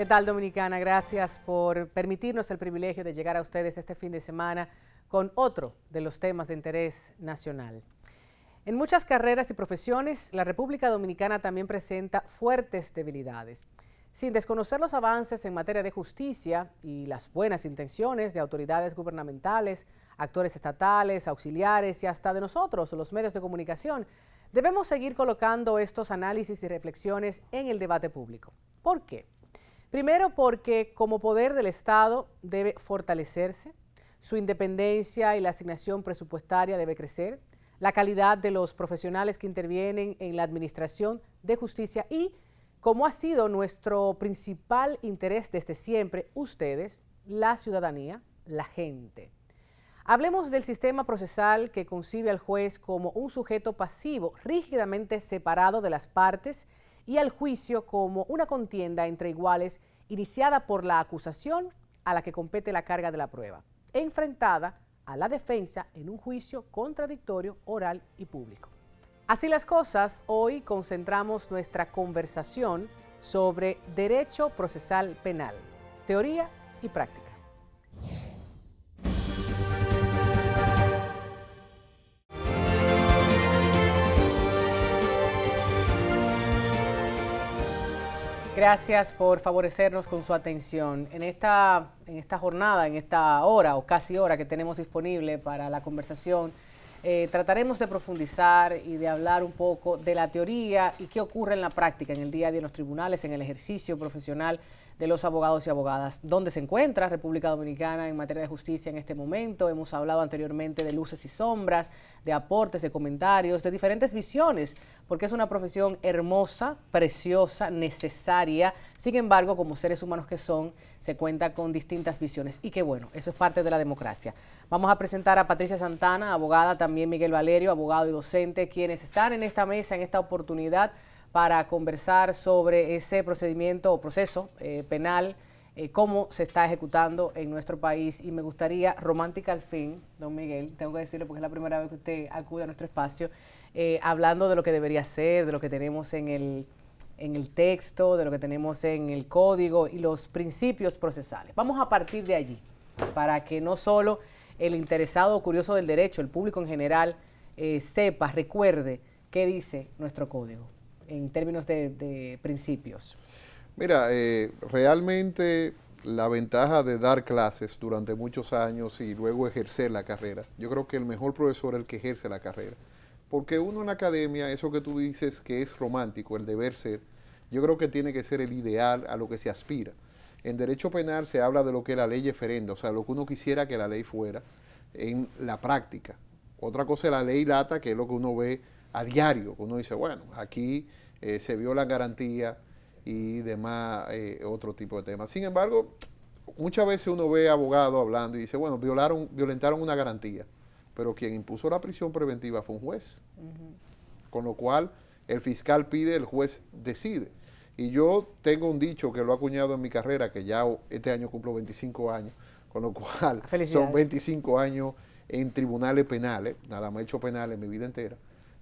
¿Qué tal, Dominicana? Gracias por permitirnos el privilegio de llegar a ustedes este fin de semana con otro de los temas de interés nacional. En muchas carreras y profesiones, la República Dominicana también presenta fuertes debilidades. Sin desconocer los avances en materia de justicia y las buenas intenciones de autoridades gubernamentales, actores estatales, auxiliares y hasta de nosotros, los medios de comunicación, debemos seguir colocando estos análisis y reflexiones en el debate público. ¿Por qué? Primero, porque como poder del Estado debe fortalecerse, su independencia y la asignación presupuestaria debe crecer, la calidad de los profesionales que intervienen en la administración de justicia y, como ha sido nuestro principal interés desde siempre, ustedes, la ciudadanía, la gente. Hablemos del sistema procesal que concibe al juez como un sujeto pasivo, rígidamente separado de las partes, y al juicio como una contienda entre iguales iniciada por la acusación a la que compete la carga de la prueba, enfrentada a la defensa en un juicio contradictorio, oral y público. Así las cosas, hoy concentramos nuestra conversación sobre derecho procesal penal, teoría y práctica. Gracias por favorecernos con su atención. En esta jornada, en esta hora o casi hora que tenemos disponible para la conversación, trataremos de profundizar y de hablar un poco de la teoría y qué ocurre en la práctica, en el día a día en los tribunales, en el ejercicio profesional de los abogados y abogadas. ¿Dónde se encuentra República Dominicana en materia de justicia en este momento? Hemos hablado anteriormente de luces y sombras, de aportes, de comentarios, de diferentes visiones, porque es una profesión hermosa, preciosa, necesaria. Sin embargo, como seres humanos que son, se cuenta con distintas visiones. Y qué bueno, eso es parte de la democracia. Vamos a presentar a Patricia Santana, abogada, también Miguel Valerio, abogado y docente, quienes están en esta mesa, en esta oportunidad, para conversar sobre ese procedimiento o proceso penal, cómo se está ejecutando en nuestro país. Y me gustaría, romántica al fin, don Miguel, tengo que decirlo porque es la primera vez que usted acude a nuestro espacio, hablando de lo que debería ser, de lo que tenemos en el texto, de lo que tenemos en el código y los principios procesales. Vamos a partir de allí, para que no solo el interesado o curioso del derecho, el público en general, sepa, recuerde qué dice nuestro código en términos de principios. Mira, realmente la ventaja de dar clases durante muchos años y luego ejercer la carrera, yo creo que el mejor profesor es el que ejerce la carrera. Porque uno en la academia, eso que tú dices que es romántico, el deber ser, yo creo que tiene que ser el ideal a lo que se aspira. En derecho penal se habla de lo que la ley referenda, o sea, lo que uno quisiera que la ley fuera en la práctica. Otra cosa es la ley lata, que es lo que uno ve a diario. Uno dice, bueno, aquí se viola garantía y demás, otro tipo de temas. Sin embargo, muchas veces uno ve abogados hablando y dice, bueno, violentaron una garantía, pero quien impuso la prisión preventiva fue un juez. Con lo cual, el fiscal pide, el juez decide. Y yo tengo un dicho que lo he acuñado en mi carrera, que ya este año cumplo 25 años, con lo cual son 25 años en tribunales penales, nada más he hecho penales en mi vida entera,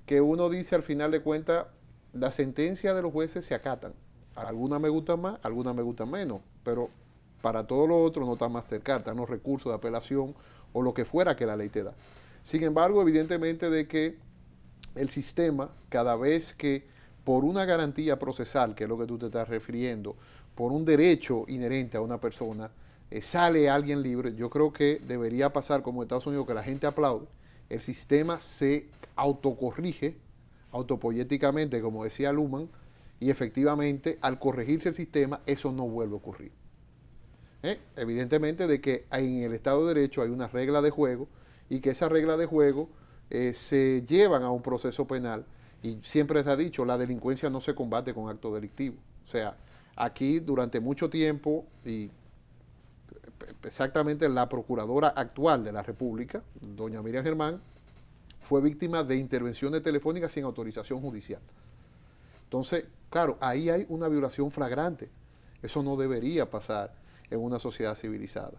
que uno dice al final de cuentas, las sentencias de los jueces se acatan. Algunas me gustan más, algunas me gustan menos, pero para todo lo otro no está Mastercard, están los recursos de apelación o lo que fuera que la ley te da. Sin embargo, evidentemente de que el sistema, cada vez que por una garantía procesal, que es lo que tú te estás refiriendo, por un derecho inherente a una persona, sale alguien libre, yo creo que debería pasar como en Estados Unidos, que la gente aplaude, el sistema se autocorrige, autopoyéticamente, como decía Luhmann, y efectivamente, al corregirse el sistema, eso no vuelve a ocurrir. Evidentemente de que en el Estado de Derecho hay una regla de juego, y que esa regla de juego se llevan a un proceso penal, y siempre se ha dicho, la delincuencia no se combate con actos delictivos. O sea, aquí durante mucho tiempo, y exactamente la procuradora actual de la República, doña Miriam Germán, fue víctima de intervenciones telefónicas sin autorización judicial. Entonces, claro, ahí hay una violación flagrante. Eso no debería pasar en una sociedad civilizada.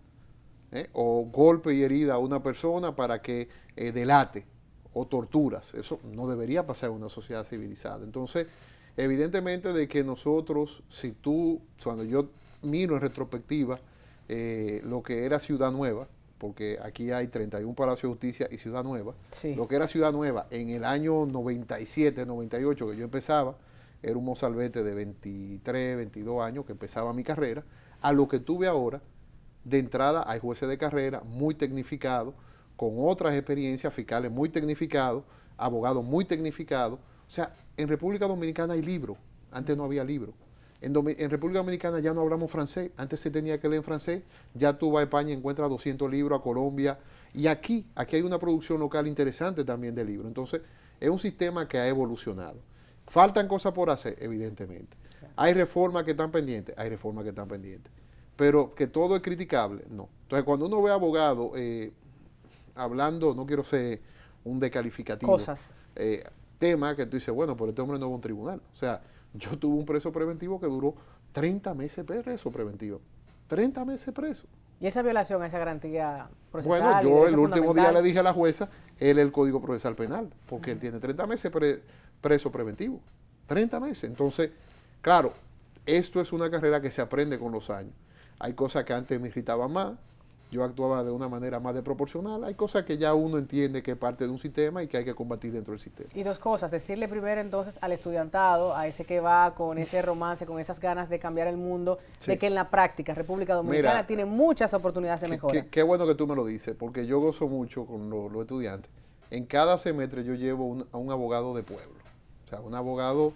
O golpe y herida a una persona para que delate, o torturas. Eso no debería pasar en una sociedad civilizada. Entonces, evidentemente de que nosotros, cuando yo miro en retrospectiva lo que era Ciudad Nueva, porque aquí hay 31 Palacios de Justicia y Ciudad Nueva. Sí. Lo que era Ciudad Nueva en el año 97, 98, que yo empezaba, era un mozalbete de 23, 22 años que empezaba mi carrera, a lo que tuve ahora. De entrada hay jueces de carrera muy tecnificados, con otras experiencias, fiscales muy tecnificados, abogados muy tecnificados. O sea, en República Dominicana hay libros, antes no había libros. En República Dominicana ya no hablamos francés, antes se tenía que leer en francés, ya tú vas a España y encuentras 200 libros, a Colombia, y aquí hay una producción local interesante también de libros. Entonces, es un sistema que ha evolucionado. Faltan cosas por hacer, evidentemente. Hay reformas que están pendientes, pero que todo es criticable, no. Entonces, cuando uno ve a abogados hablando, no quiero ser un descalificativo, cosas. Tema que tú dices, bueno, pero este hombre no va a un tribunal. O sea, yo tuve un preso preventivo que duró 30 meses preso preventivo. 30 meses preso. ¿Y esa violación a esa garantía procesal? Bueno, yo el último día le dije a la jueza, él es el Código Procesal Penal, porque él tiene 30 meses preso preventivo. 30 meses. Entonces, claro, esto es una carrera que se aprende con los años. Hay cosas que antes me irritaban más, yo actuaba de una manera más desproporcional, hay cosas que ya uno entiende que es parte de un sistema y que hay que combatir dentro del sistema. Y dos cosas, decirle primero entonces al estudiantado, a ese que va con ese romance, con esas ganas de cambiar el mundo, sí, de que en la práctica República Dominicana tiene muchas oportunidades de mejora. Qué bueno que tú me lo dices, porque yo gozo mucho con los estudiantes. En cada semestre yo llevo a un abogado de pueblo, o sea, un abogado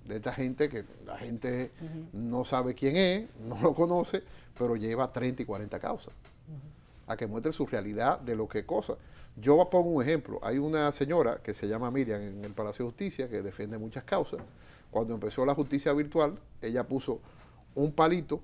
de esta gente que la gente no sabe quién es, no lo conoce, pero lleva 30 y 40 causas, a que muestre su realidad de lo que es cosa. Yo pongo un ejemplo, hay una señora que se llama Miriam en el Palacio de Justicia, que defiende muchas causas. Cuando empezó la justicia virtual, ella puso un palito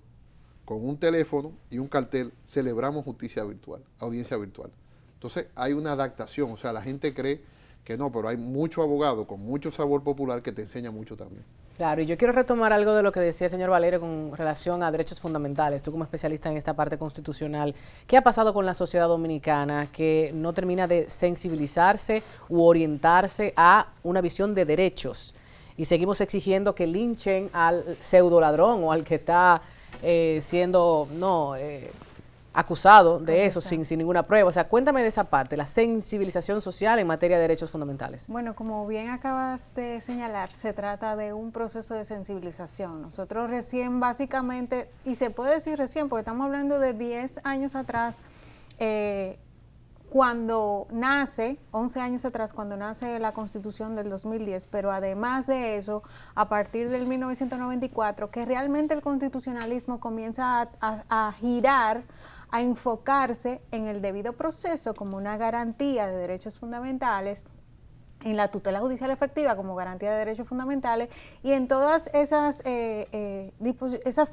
con un teléfono y un cartel, celebramos justicia virtual, audiencia virtual. Entonces hay una adaptación, o sea, la gente cree que no, pero hay muchos abogados con mucho sabor popular que te enseñan mucho también. Claro, y yo quiero retomar algo de lo que decía el señor Valerio con relación a derechos fundamentales, tú como especialista en esta parte constitucional. ¿Qué ha pasado con la sociedad dominicana que no termina de sensibilizarse u orientarse a una visión de derechos? Y seguimos exigiendo que linchen al pseudo ladrón o al que está siendo acusado de eso sin ninguna prueba. O sea, cuéntame de esa parte, la sensibilización social en materia de derechos fundamentales. Bueno, como bien acabas de señalar, se trata de un proceso de sensibilización. Nosotros recién básicamente, y se puede decir recién, porque estamos hablando de 10 años atrás, cuando nace, 11 años atrás, cuando nace la Constitución del 2010, pero además de eso, a partir del 1994, que realmente el constitucionalismo comienza a girar, a enfocarse en el debido proceso como una garantía de derechos fundamentales, en la tutela judicial efectiva como garantía de derechos fundamentales y en todas esas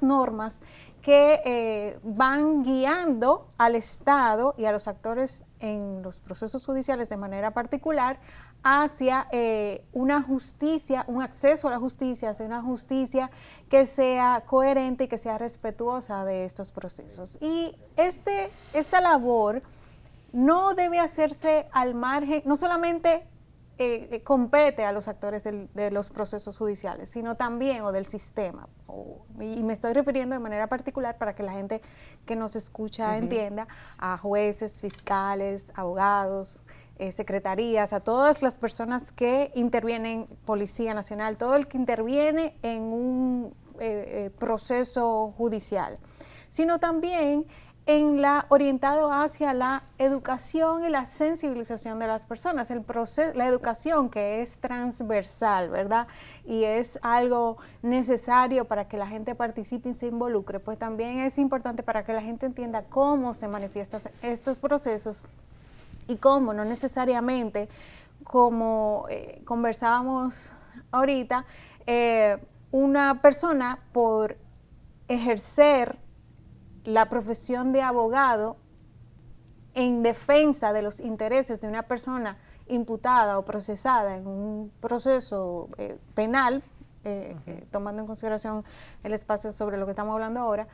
normas que van guiando al Estado y a los actores en los procesos judiciales de manera particular hacia una justicia, un acceso a la justicia, hacia una justicia que sea coherente y que sea respetuosa de estos procesos. Y esta labor no debe hacerse al margen, no solamente compete a los actores de los procesos judiciales, sino también, o del sistema, y me estoy refiriendo de manera particular para que la gente que nos escucha entienda, a jueces, fiscales, abogados, secretarías, a todas las personas que intervienen, Policía Nacional, todo el que interviene en un proceso judicial, sino también orientado hacia la educación y la sensibilización de las personas, la educación que es transversal, ¿verdad? Y es algo necesario para que la gente participe y se involucre, pues también es importante para que la gente entienda cómo se manifiestan estos procesos y cómo no necesariamente, como conversábamos ahorita, una persona por ejercer la profesión de abogado en defensa de los intereses de una persona imputada o procesada en un proceso penal, tomando en consideración el espacio sobre lo que estamos hablando ahora,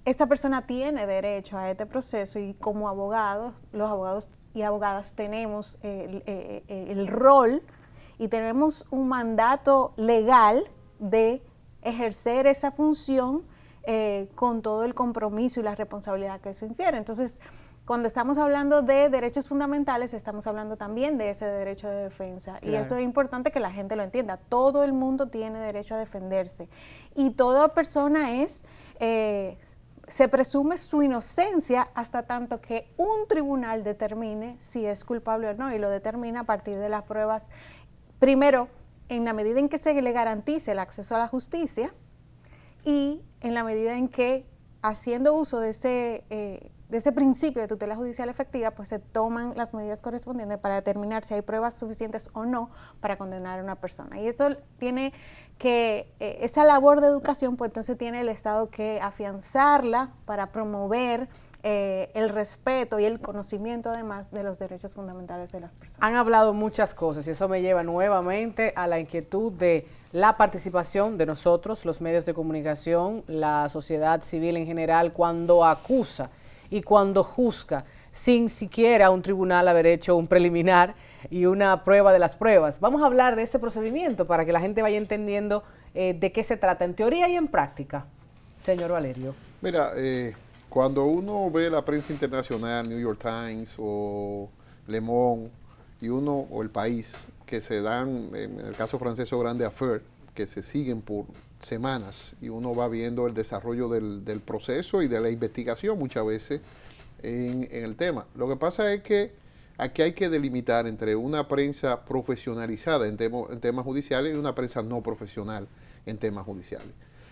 esta persona tiene derecho a este proceso y como abogados, los abogados y abogadas tenemos el rol y tenemos un mandato legal de ejercer esa función con todo el compromiso y la responsabilidad que eso infiere. Entonces, cuando estamos hablando de derechos fundamentales, estamos hablando también de ese derecho de defensa. Claro. Y esto es importante que la gente lo entienda. Todo el mundo tiene derecho a defenderse. Y toda persona se presume su inocencia hasta tanto que un tribunal determine si es culpable o no, y lo determina a partir de las pruebas. Primero, en la medida en que se le garantice el acceso a la justicia y en la medida en que, haciendo uso de ese principio de tutela judicial efectiva, pues se toman las medidas correspondientes para determinar si hay pruebas suficientes o no para condenar a una persona. Y esto tiene que, esa labor de educación, pues entonces tiene el Estado que afianzarla para promover el respeto y el conocimiento además de los derechos fundamentales de las personas. Han hablado muchas cosas y eso me lleva nuevamente a la inquietud de la participación de nosotros, los medios de comunicación, la sociedad civil en general, cuando acusa y cuando juzga sin siquiera un tribunal haber hecho un preliminar y una prueba de las pruebas. Vamos a hablar de este procedimiento para que la gente vaya entendiendo de qué se trata en teoría y en práctica. Señor Valerio. Mira, cuando uno ve la prensa internacional, New York Times o Le Monde, o El País, que se dan, en el caso francés, Grande Affaire, que se siguen por semanas y uno va viendo el desarrollo del proceso y de la investigación muchas veces en el tema. Lo que pasa es que aquí hay que delimitar entre una prensa profesionalizada en temas judiciales y una prensa no profesional en temas judiciales.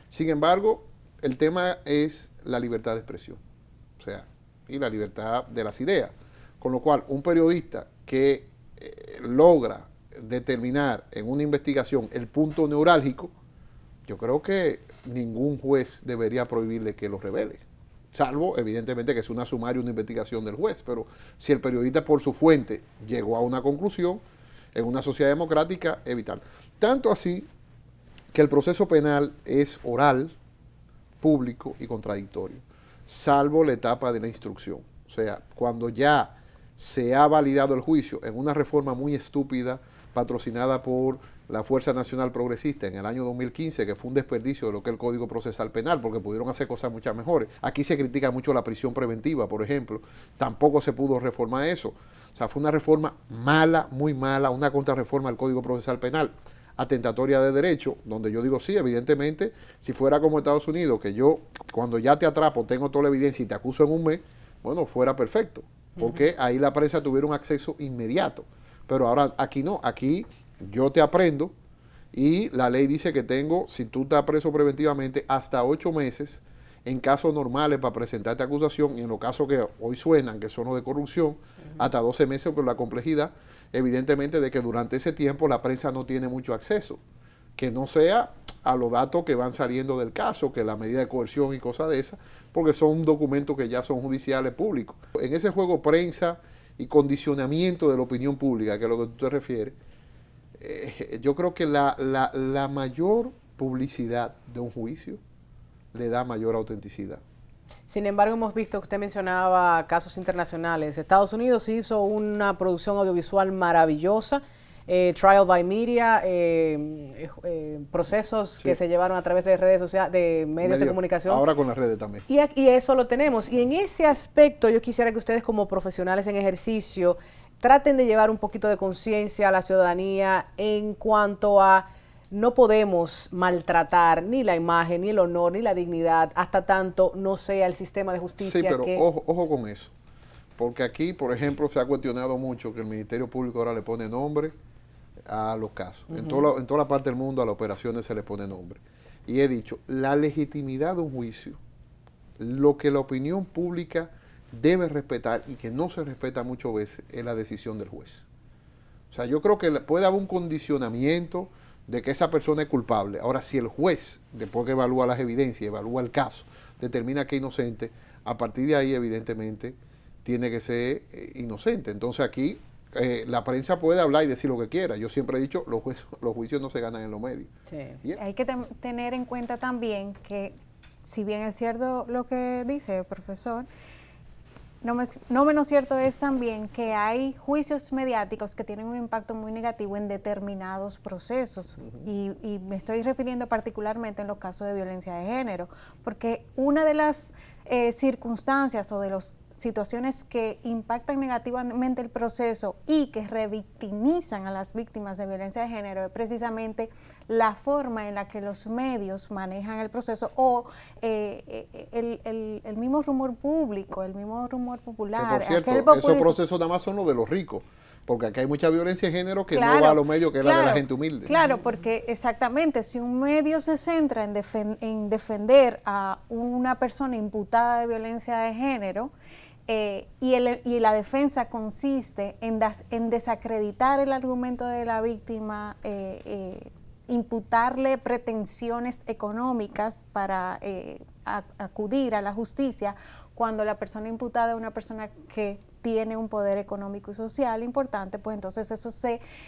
Sin embargo, el tema es la libertad de expresión, o sea, y la libertad de las ideas. Con lo cual, un periodista que logra determinar en una investigación el punto neurálgico, yo creo que ningún juez debería prohibirle que lo revele, salvo evidentemente que es una sumaria, una investigación del juez, pero si el periodista por su fuente llegó a una conclusión, en una sociedad democrática, evitar. Tanto así que el proceso penal es oral, público y contradictorio, salvo la etapa de la instrucción. O sea, cuando ya se ha validado el juicio en una reforma muy estúpida patrocinada por la Fuerza Nacional Progresista en el año 2015, que fue un desperdicio de lo que es el Código Procesal Penal, porque pudieron hacer cosas muchas mejores. Aquí se critica mucho la prisión preventiva, por ejemplo. Tampoco se pudo reformar eso. O sea, fue una reforma mala, muy mala, una contrarreforma del Código Procesal Penal, atentatoria de derecho, donde yo digo, sí, evidentemente, si fuera como Estados Unidos, que yo, cuando ya te atrapo, tengo toda la evidencia y te acuso en un mes, bueno, fuera perfecto, porque ahí la prensa tuviera un acceso inmediato. Pero ahora aquí no, aquí yo te aprendo y la ley dice que tengo, si tú estás preso preventivamente, hasta 8 meses en casos normales para presentarte acusación, y en los casos que hoy suenan, que son los de corrupción, hasta 12 meses por la complejidad, evidentemente, de que durante ese tiempo la prensa no tiene mucho acceso, que no sea a los datos que van saliendo del caso, que la medida de coerción y cosas de esas, porque son documentos que ya son judiciales públicos. En ese juego prensa y condicionamiento de la opinión pública, que es lo que tú te refieres, yo creo que la mayor publicidad de un juicio le da mayor autenticidad. Sin embargo, hemos visto que usted mencionaba casos internacionales. Estados Unidos hizo una producción audiovisual maravillosa, Trial by Media, procesos que se llevaron a través de redes sociales, de medios de comunicación. Ahora con las redes también. Y eso lo tenemos. Y en ese aspecto yo quisiera que ustedes como profesionales en ejercicio traten de llevar un poquito de conciencia a la ciudadanía en cuanto a no podemos maltratar ni la imagen, ni el honor, ni la dignidad, hasta tanto no sea el sistema de justicia. Sí, pero ojo con eso. Porque aquí, por ejemplo, se ha cuestionado mucho que el Ministerio Público ahora le pone nombre a los casos. En toda la parte del mundo a las operaciones se le pone nombre. Y he dicho, la legitimidad de un juicio, lo que la opinión pública debe respetar y que no se respeta muchas veces, es la decisión del juez. O sea, yo creo que puede haber un condicionamiento de que esa persona es culpable. Ahora, si el juez, después que evalúa las evidencias, evalúa el caso, determina que es inocente, a partir de ahí, evidentemente, tiene que ser inocente. Entonces aquí la prensa puede hablar y decir lo que quiera. Yo siempre he dicho, los juicios no se ganan en los medios. Sí. Hay que tener en cuenta también que, si bien es cierto lo que dice el profesor, no menos cierto es también que hay juicios mediáticos que tienen un impacto muy negativo en determinados procesos. Y me estoy refiriendo particularmente en los casos de violencia de género, porque una de las circunstancias o de las situaciones que impactan negativamente el proceso y que revictimizan a las víctimas de violencia de género es precisamente la forma en la que los medios manejan el proceso o el mismo rumor público, el mismo rumor popular. Que por cierto, esos procesos nada más son los de los ricos, porque acá hay mucha violencia de género que no va a los medios, que es la de la gente humilde. Claro, porque exactamente, si un medio se centra en defender a una persona imputada de violencia de género, y la defensa consiste en desacreditar el argumento de la víctima, imputarle pretensiones económicas para acudir a la justicia, cuando la persona imputada es una persona que tiene un poder económico y social importante, pues entonces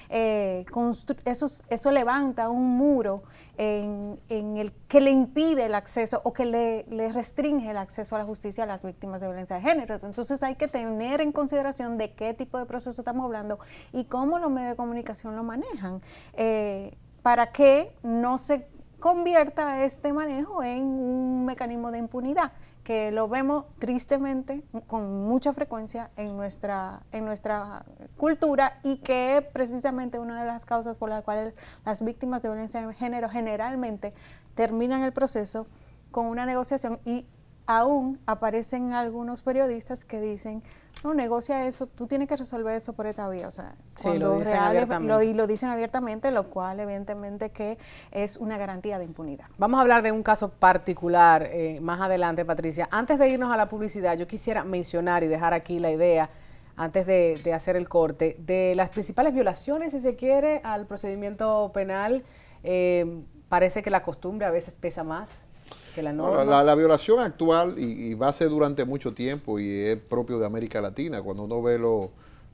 eso levanta un muro en el que le impide el acceso o que le restringe el acceso a la justicia a las víctimas de violencia de género. Entonces hay que tener en consideración de qué tipo de proceso estamos hablando y cómo los medios de comunicación lo manejan, para que no se convierta este manejo en un mecanismo de impunidad, que lo vemos tristemente con mucha frecuencia en nuestra cultura, y que es precisamente una de las causas por las cuales las víctimas de violencia de género generalmente terminan el proceso con una negociación, y aún aparecen algunos periodistas que dicen: no, negocia eso, tú tienes que resolver eso por esta vía. O sea, sí, cuando lo dicen abiertamente, lo cual evidentemente que es una garantía de impunidad. Vamos a hablar de un caso particular más adelante, Patricia. Antes de irnos a la publicidad, yo quisiera mencionar y dejar aquí la idea, antes de hacer el corte, de las principales violaciones, si se quiere, al procedimiento penal. Parece que la costumbre a veces pesa más que la norma. Bueno, la violación actual, y va a ser durante mucho tiempo, y es propio de América Latina, cuando uno ve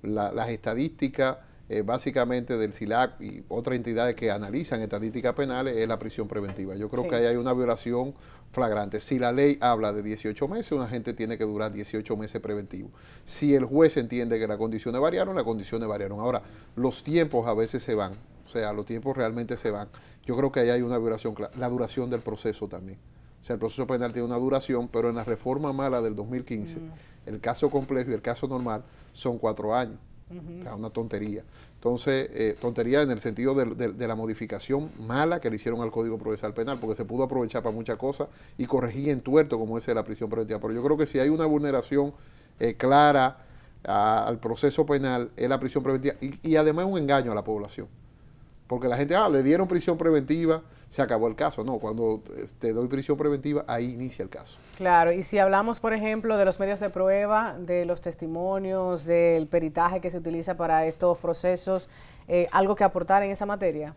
las estadísticas básicamente del SILAC y otras entidades que analizan estadísticas penales, es la prisión preventiva. Yo creo que ahí hay una violación flagrante. Si la ley habla de 18 meses, una gente tiene que durar 18 meses preventivo. Si el juez entiende que las condiciones variaron, las condiciones variaron. Ahora, los tiempos a veces se van, o sea, los tiempos realmente se van. Yo creo que ahí hay una violación clara. La duración del proceso también. O sea, el proceso penal tiene una duración, pero en la reforma mala del 2015, el caso complejo y el caso normal son 4 años. O sea, una tontería. Entonces, tontería en el sentido de la modificación mala que le hicieron al Código Procesal Penal, porque se pudo aprovechar para muchas cosas y corregir en tuerto, como ese de la prisión preventiva. Pero yo creo que si hay una vulneración clara al proceso penal, es la prisión preventiva, y además un engaño a la población. Porque la gente, le dieron prisión preventiva, se acabó el caso. No, cuando te doy prisión preventiva, ahí inicia el caso. Claro, y si hablamos, por ejemplo, de los medios de prueba, de los testimonios, del peritaje que se utiliza para estos procesos, ¿algo que aportar en esa materia?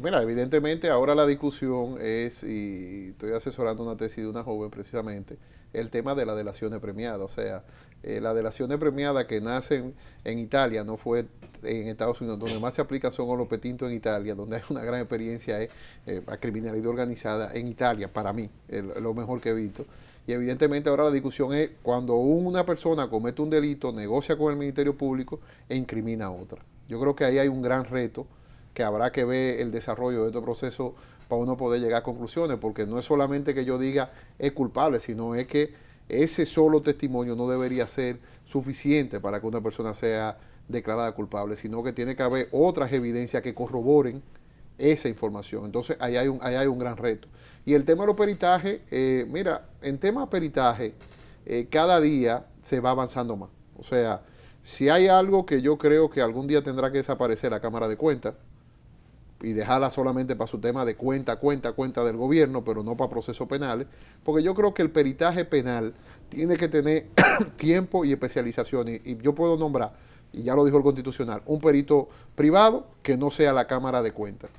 Mira, evidentemente ahora la discusión es, y estoy asesorando una tesis de una joven precisamente, el tema de las delaciones premiadas. O sea, las delaciones premiadas que nacen en Italia, no fue en Estados Unidos, donde más se aplican son con los petintos en Italia, donde hay una gran experiencia a criminalidad organizada en Italia, para mí, lo mejor que he visto. Y evidentemente ahora la discusión es cuando una persona comete un delito, negocia con el Ministerio Público e incrimina a otra. Yo creo que ahí hay un gran reto, que habrá que ver el desarrollo de este proceso para uno poder llegar a conclusiones, porque no es solamente que yo diga es culpable, sino es que ese solo testimonio no debería ser suficiente para que una persona sea declarada culpable, sino que tiene que haber otras evidencias que corroboren esa información. Entonces, ahí hay un gran reto. Y el tema de los peritajes, mira, en tema de peritaje, cada día se va avanzando más. O sea, si hay algo que yo creo que algún día tendrá que desaparecer, la Cámara de Cuentas, y dejarla solamente para su tema de cuenta del gobierno, pero no para procesos penales, porque yo creo que el peritaje penal tiene que tener tiempo y especialización, y yo puedo nombrar, y ya lo dijo el Constitucional, un perito privado que no sea la Cámara de Cuentas,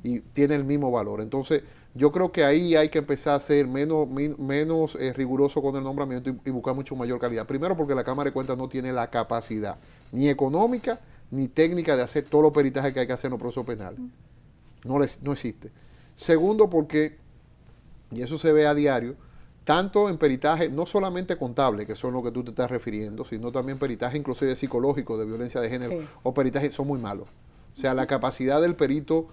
y tiene el mismo valor. Entonces, yo creo que ahí hay que empezar a ser menos riguroso con el nombramiento y buscar mucho mayor calidad. Primero, porque la Cámara de Cuentas no tiene la capacidad, ni económica, ni técnica de hacer todos los peritajes que hay que hacer en los procesos penales. No existe. Segundo, porque, y eso se ve a diario, tanto en peritaje, no solamente contable, que son lo que tú te estás refiriendo, sino también peritaje inclusive psicológico de violencia de género, Sí. o peritaje, son muy malos. O sea, la capacidad del perito,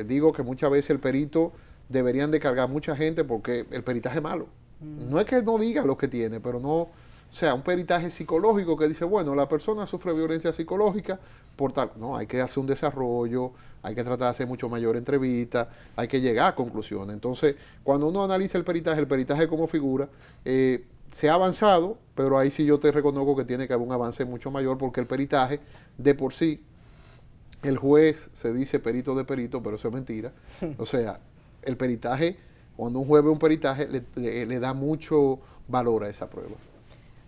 digo que muchas veces el perito deberían de cargar mucha gente porque el peritaje es malo. No es que no diga lo que tiene, pero no, o sea, un peritaje psicológico que dice, bueno, la persona sufre violencia psicológica por tal. No, hay que hacer un desarrollo, hay que tratar de hacer mucho mayor entrevista, hay que llegar a conclusiones. Entonces, cuando uno analiza el peritaje como figura, se ha avanzado, pero ahí sí yo te reconozco que tiene que haber un avance mucho mayor porque el peritaje de por sí, el juez se dice perito de perito, pero eso es mentira. O sea, el peritaje, cuando un juez ve un peritaje, le da mucho valor a esa prueba.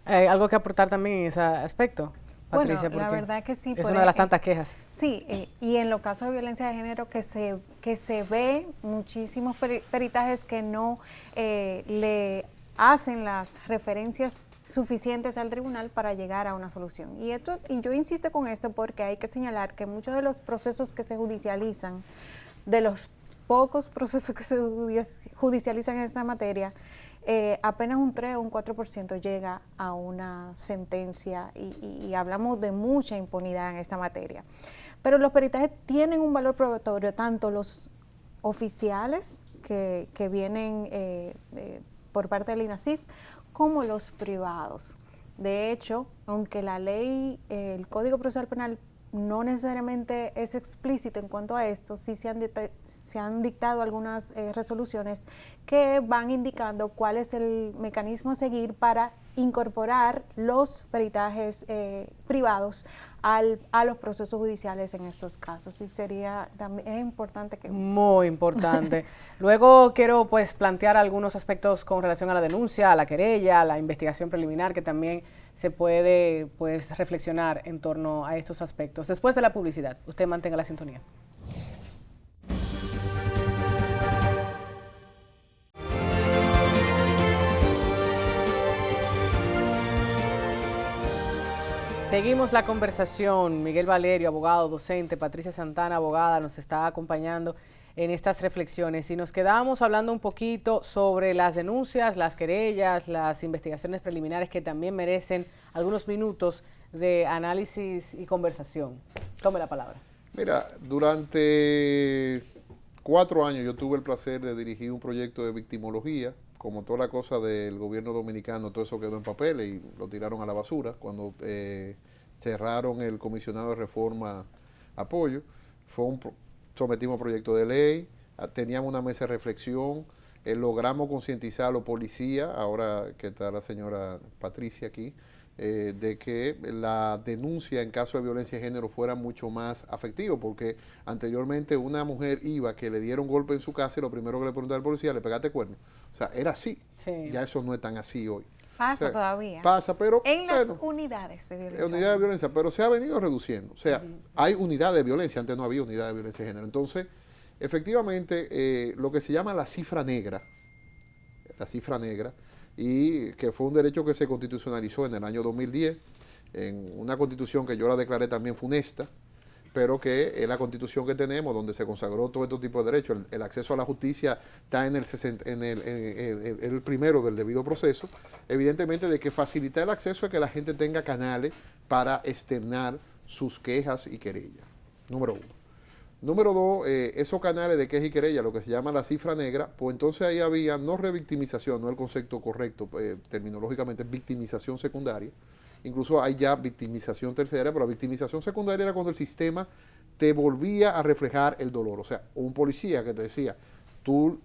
¿Algo que aportar también en ese aspecto, Patricia? Bueno, la verdad que sí. Es una de las tantas quejas. Sí, y en los casos de violencia de género que se ve muchísimos peritajes que no le hacen las referencias suficientes al tribunal para llegar a una solución. Y yo insisto con esto porque hay que señalar que muchos de los procesos que se judicializan, de los pocos procesos que se judicializan en esta materia, apenas un 3 o un 4% llega a una sentencia y hablamos de mucha impunidad en esta materia. Pero los peritajes tienen un valor probatorio, tanto los oficiales que vienen por parte del INASIF, como los privados. De hecho, aunque la ley, el Código Procesal Penal no necesariamente es explícito en cuanto a esto, sí se han dictado algunas resoluciones que van indicando cuál es el mecanismo a seguir para incorporar los peritajes privados a los procesos judiciales en estos casos. Y sería también es importante que... Muy importante. Luego quiero pues plantear algunos aspectos con relación a la denuncia, a la querella, a la investigación preliminar, que también se puede pues reflexionar en torno a estos aspectos. Después de la publicidad, usted mantenga la sintonía. Seguimos la conversación. Miguel Valerio, abogado, docente, Patricia Santana, abogada, nos está acompañando en estas reflexiones. Y nos quedamos hablando un poquito sobre las denuncias, las querellas, las investigaciones preliminares que también merecen algunos minutos de análisis y conversación. Tome la palabra. Mira, durante 4 años yo tuve el placer de dirigir un proyecto de victimología. Como toda la cosa del gobierno dominicano, todo eso quedó en papeles y lo tiraron a la basura cuando cerraron el comisionado de reforma apoyo. Sometimos proyecto de ley, teníamos una mesa de reflexión, logramos concientizar a los policías, ahora que está la señora Patricia aquí, de que la denuncia en caso de violencia de género fuera mucho más afectivo, porque anteriormente una mujer iba que le dieron golpe en su casa y lo primero que le preguntaba al policía, ¿le pegaste cuerno? O sea, era así. Sí. Ya eso no es tan así hoy. Pasa, o sea, todavía. Pasa, pero... En las unidades de violencia. Unidades de violencia, pero se ha venido reduciendo. O sea, hay unidades de violencia, antes no había unidades de violencia de género. Entonces, efectivamente, lo que se llama la cifra negra, y que fue un derecho que se constitucionalizó en el año 2010, en una constitución que yo la declaré también funesta, pero que es la constitución que tenemos, donde se consagró todo este tipo de derechos. El acceso a la justicia está en el primero del debido proceso. Evidentemente, de que facilita el acceso a que la gente tenga canales para externar sus quejas y querellas. Número 1. Número 2, esos canales de quejas y querellas, lo que se llama la cifra negra, pues entonces ahí había no revictimización, no el concepto correcto, terminológicamente, victimización secundaria. Incluso hay ya victimización terciaria, pero la victimización secundaria era cuando el sistema te volvía a reflejar el dolor. O sea, un policía que te decía, tú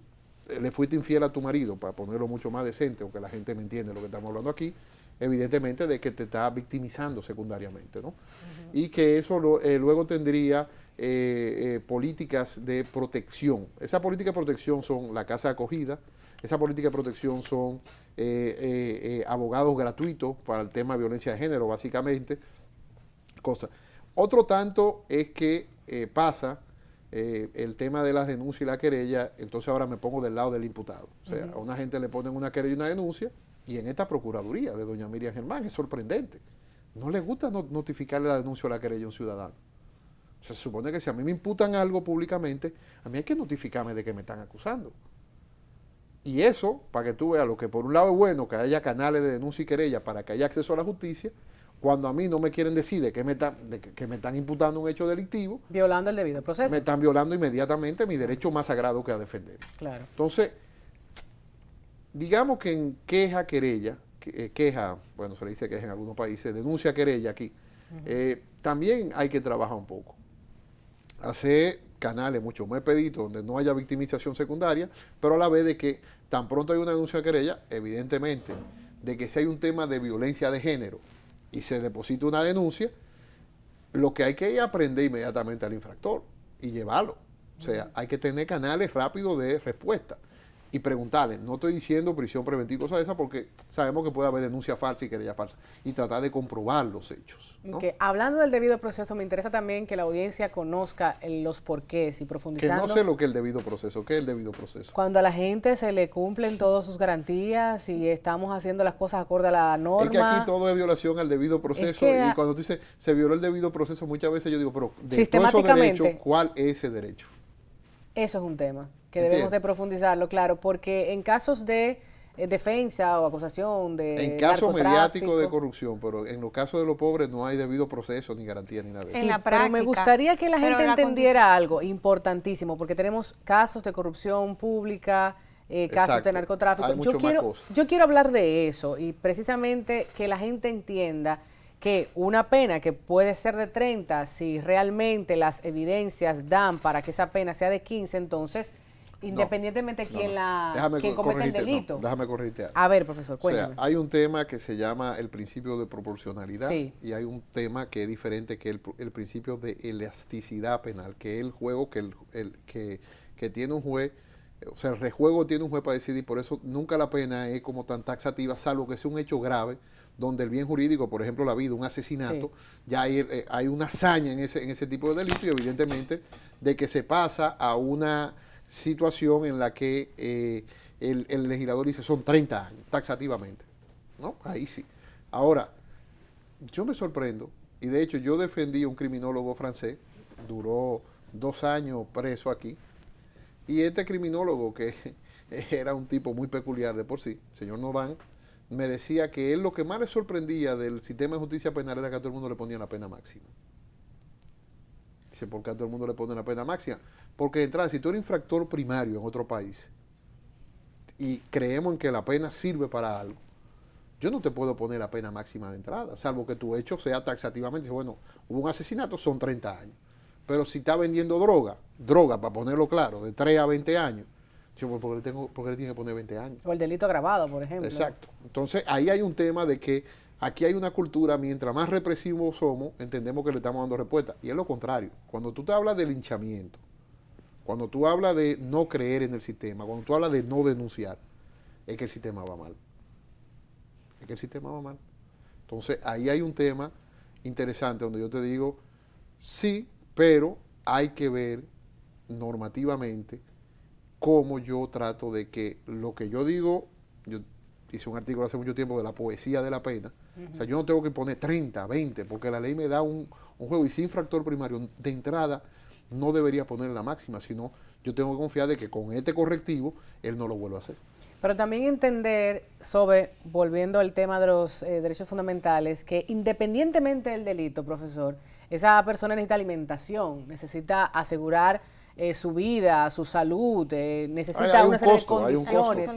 le fuiste infiel a tu marido, para ponerlo mucho más decente, aunque la gente me entiende lo que estamos hablando aquí, evidentemente de que te está victimizando secundariamente, ¿no? Y que eso luego tendría políticas de protección. Esa política de protección son la casa de acogida, esa política de protección son abogados gratuitos para el tema de violencia de género, básicamente. Otro tanto es que pasa el tema de las denuncias y la querella, entonces ahora me pongo del lado del imputado. O sea, a una gente le ponen una querella y una denuncia, y en esta procuraduría de doña Miriam Germán es sorprendente. No le gusta notificarle la denuncia o la querella a un ciudadano. O sea, se supone que si a mí me imputan algo públicamente, a mí hay que notificarme de que me están acusando. Y eso, para que tú veas lo que por un lado es bueno, que haya canales de denuncia y querella para que haya acceso a la justicia, cuando a mí no me quieren decir de que me están imputando un hecho delictivo, Violando el debido proceso. me están violando inmediatamente mi derecho más sagrado que a defender. Claro. Entonces, digamos que en queja, querella, queja, bueno, se le dice queja en algunos países, denuncia, querella aquí, también hay que trabajar un poco. Hacer canales mucho más expeditos donde no haya victimización secundaria, pero a la vez de que tan pronto hay una denuncia, querella, evidentemente, de que si hay un tema de violencia de género y se deposita una denuncia, lo que hay que ir a aprender inmediatamente al infractor y llevarlo. O sea, hay que tener canales rápidos de respuesta y preguntarle. No estoy diciendo prisión preventiva y cosas de esas porque sabemos que puede haber denuncia falsa y querella falsa. Y tratar de comprobar los hechos, ¿no? Okay. Hablando del debido proceso, me interesa también que la audiencia conozca los porqués y profundizando. Que no sé lo que es el debido proceso. ¿Qué es el debido proceso? Cuando a la gente se le cumplen todas sus garantías y estamos haciendo las cosas acorde a la norma. Es que aquí todo es violación al debido proceso. Y cuando tú dices, se violó el debido proceso, muchas veces yo digo, pero de todos esos derechos, ¿cuál es ese derecho? Eso es un tema que debemos de profundizarlo, claro, porque en casos de defensa o acusación de en casos mediáticos de corrupción, pero en los casos de los pobres no hay debido proceso, ni garantía, ni nada de eso. Sí, pero me gustaría que la gente entendiera algo importantísimo, porque tenemos casos de corrupción pública, casos de narcotráfico. Yo quiero hablar de eso y precisamente que la gente entienda que una pena que puede ser de 30, si realmente las evidencias dan para que esa pena sea de 15, entonces, independientemente de quién cometa el delito. Déjame corregirte algo. A ver, profesor, cuéntame. O sea, hay un tema que se llama el principio de proporcionalidad, sí, y hay un tema que es diferente, que el principio de elasticidad penal, que es el juego que tiene un juez. O sea, el rejuego tiene un juez para decidir, por eso nunca la pena es como tan taxativa, salvo que sea un hecho grave, donde el bien jurídico, por ejemplo la vida, un asesinato, sí, ya hay una hazaña en ese tipo de delito y evidentemente de que se pasa a una situación en la que el legislador dice son 30 años, taxativamente, ¿no? Ahí sí. Ahora, yo me sorprendo, y de hecho yo defendí a un criminólogo francés, duró 2 años preso aquí, y este criminólogo, que era un tipo muy peculiar de por sí, señor Nodan, me decía que él lo que más le sorprendía del sistema de justicia penal era que a todo el mundo le ponía la pena máxima. Dice, ¿por qué a todo el mundo le ponen la pena máxima? Porque de entrada, si tú eres infractor primario en otro país y creemos en que la pena sirve para algo, yo no te puedo poner la pena máxima de entrada, salvo que tu hecho sea taxativamente. Bueno, hubo un asesinato, son 30 años. Pero si está vendiendo droga, para ponerlo claro, de 3 a 20 años, ¿por qué le tiene que poner 20 años? O el delito agravado, por ejemplo. Exacto. Entonces, ahí hay un tema de que aquí hay una cultura, mientras más represivos somos, entendemos que le estamos dando respuesta. Y es lo contrario. Cuando tú te hablas de linchamiento, cuando tú hablas de no creer en el sistema, cuando tú hablas de no denunciar, es que el sistema va mal. Es que el sistema va mal. Entonces, ahí hay un tema interesante donde yo te digo, sí, pero hay que ver normativamente cómo yo trato de que lo que yo digo, yo hice un artículo hace mucho tiempo de la poesía de la pena, o sea, yo no tengo que poner 30, 20, porque la ley me da un juego, y si infractor primario de entrada no debería poner la máxima, sino yo tengo que confiar de que con este correctivo él no lo vuelva a hacer. Pero también entender volviendo al tema de los derechos fundamentales, que independientemente del delito, profesor, esa persona necesita alimentación, necesita asegurar su vida, su salud, necesita una serie de condiciones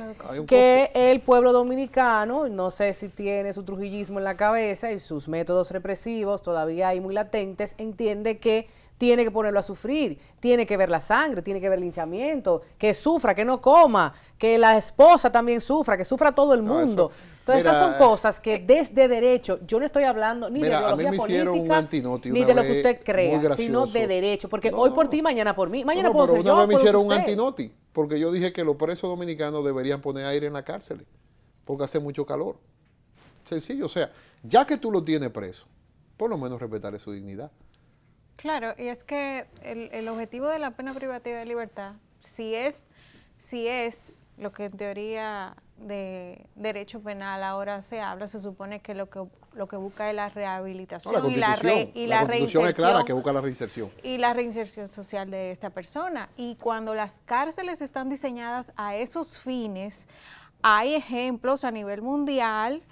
que el pueblo dominicano, no sé si tiene su trujillismo en la cabeza y sus métodos represivos todavía hay muy latentes, entiende que tiene que ponerlo a sufrir, tiene que ver la sangre, tiene que ver el linchamiento, que sufra, que no coma, que la esposa también sufra, que sufra todo el mundo. Entonces esas son cosas que desde derecho, yo no estoy hablando ni de ideología política, ni de lo que usted crea, sino de derecho, porque hoy por ti, mañana por mí, mañana puedo ser yo, una vez me hicieron un antinoti, porque yo dije que los presos dominicanos deberían poner aire en la cárcel, porque hace mucho calor. Sencillo, o sea, ya que tú lo tienes preso, por lo menos respetarle su dignidad. Claro, y es que el objetivo de la pena privativa de libertad, si es lo que en teoría derecho penal ahora se supone que lo que busca es la rehabilitación No, la Constitución es clara que busca la reinserción. Y la reinserción social de esta persona. Y cuando las cárceles están diseñadas a esos fines, hay ejemplos a nivel mundial.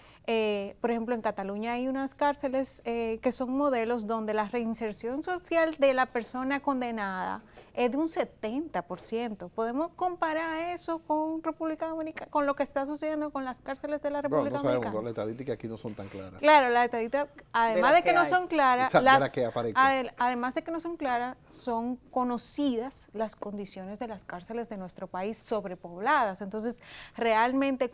Por ejemplo, en Cataluña hay unas cárceles que son modelos donde la reinserción social de la persona condenada es de un 70%. ¿Podemos comparar eso con República Dominicana, con lo que está sucediendo con las cárceles de la República Dominicana? No sabemos, las estadísticas aquí no son tan claras. Claro, las estadísticas, además de que no son claras, además de que no son claras, son conocidas las condiciones de las cárceles de nuestro país sobrepobladas. Entonces, realmente,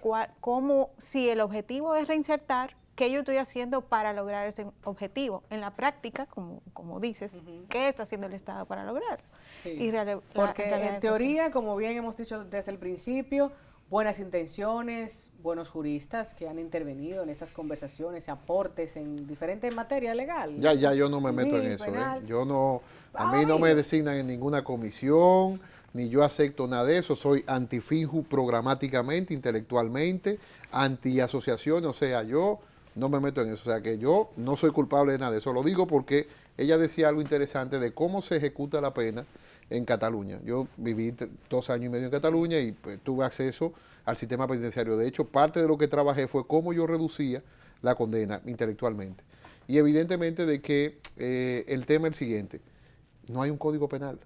si el objetivo es reinsertar, ¿qué yo estoy haciendo para lograr ese objetivo? En la práctica, como dices, ¿qué está haciendo el Estado para lograrlo? Sí. Porque en teoría, como bien hemos dicho desde el principio, buenas intenciones, buenos juristas que han intervenido en estas conversaciones, aportes en diferentes materias legales. Ya yo no me meto en eso. A mí no me designan en ninguna comisión, ni yo acepto nada de eso. Soy anti-FINJU programáticamente, intelectualmente, anti-asociaciones, o sea, yo no me meto en eso. O sea, que yo no soy culpable de nada de eso. Lo digo porque ella decía algo interesante de cómo se ejecuta la pena en Cataluña. Yo viví 2 años y medio en Cataluña y pues, tuve acceso al sistema penitenciario. De hecho, parte de lo que trabajé fue cómo yo reducía la condena intelectualmente. Y evidentemente de que el tema es el siguiente. No hay un código penal.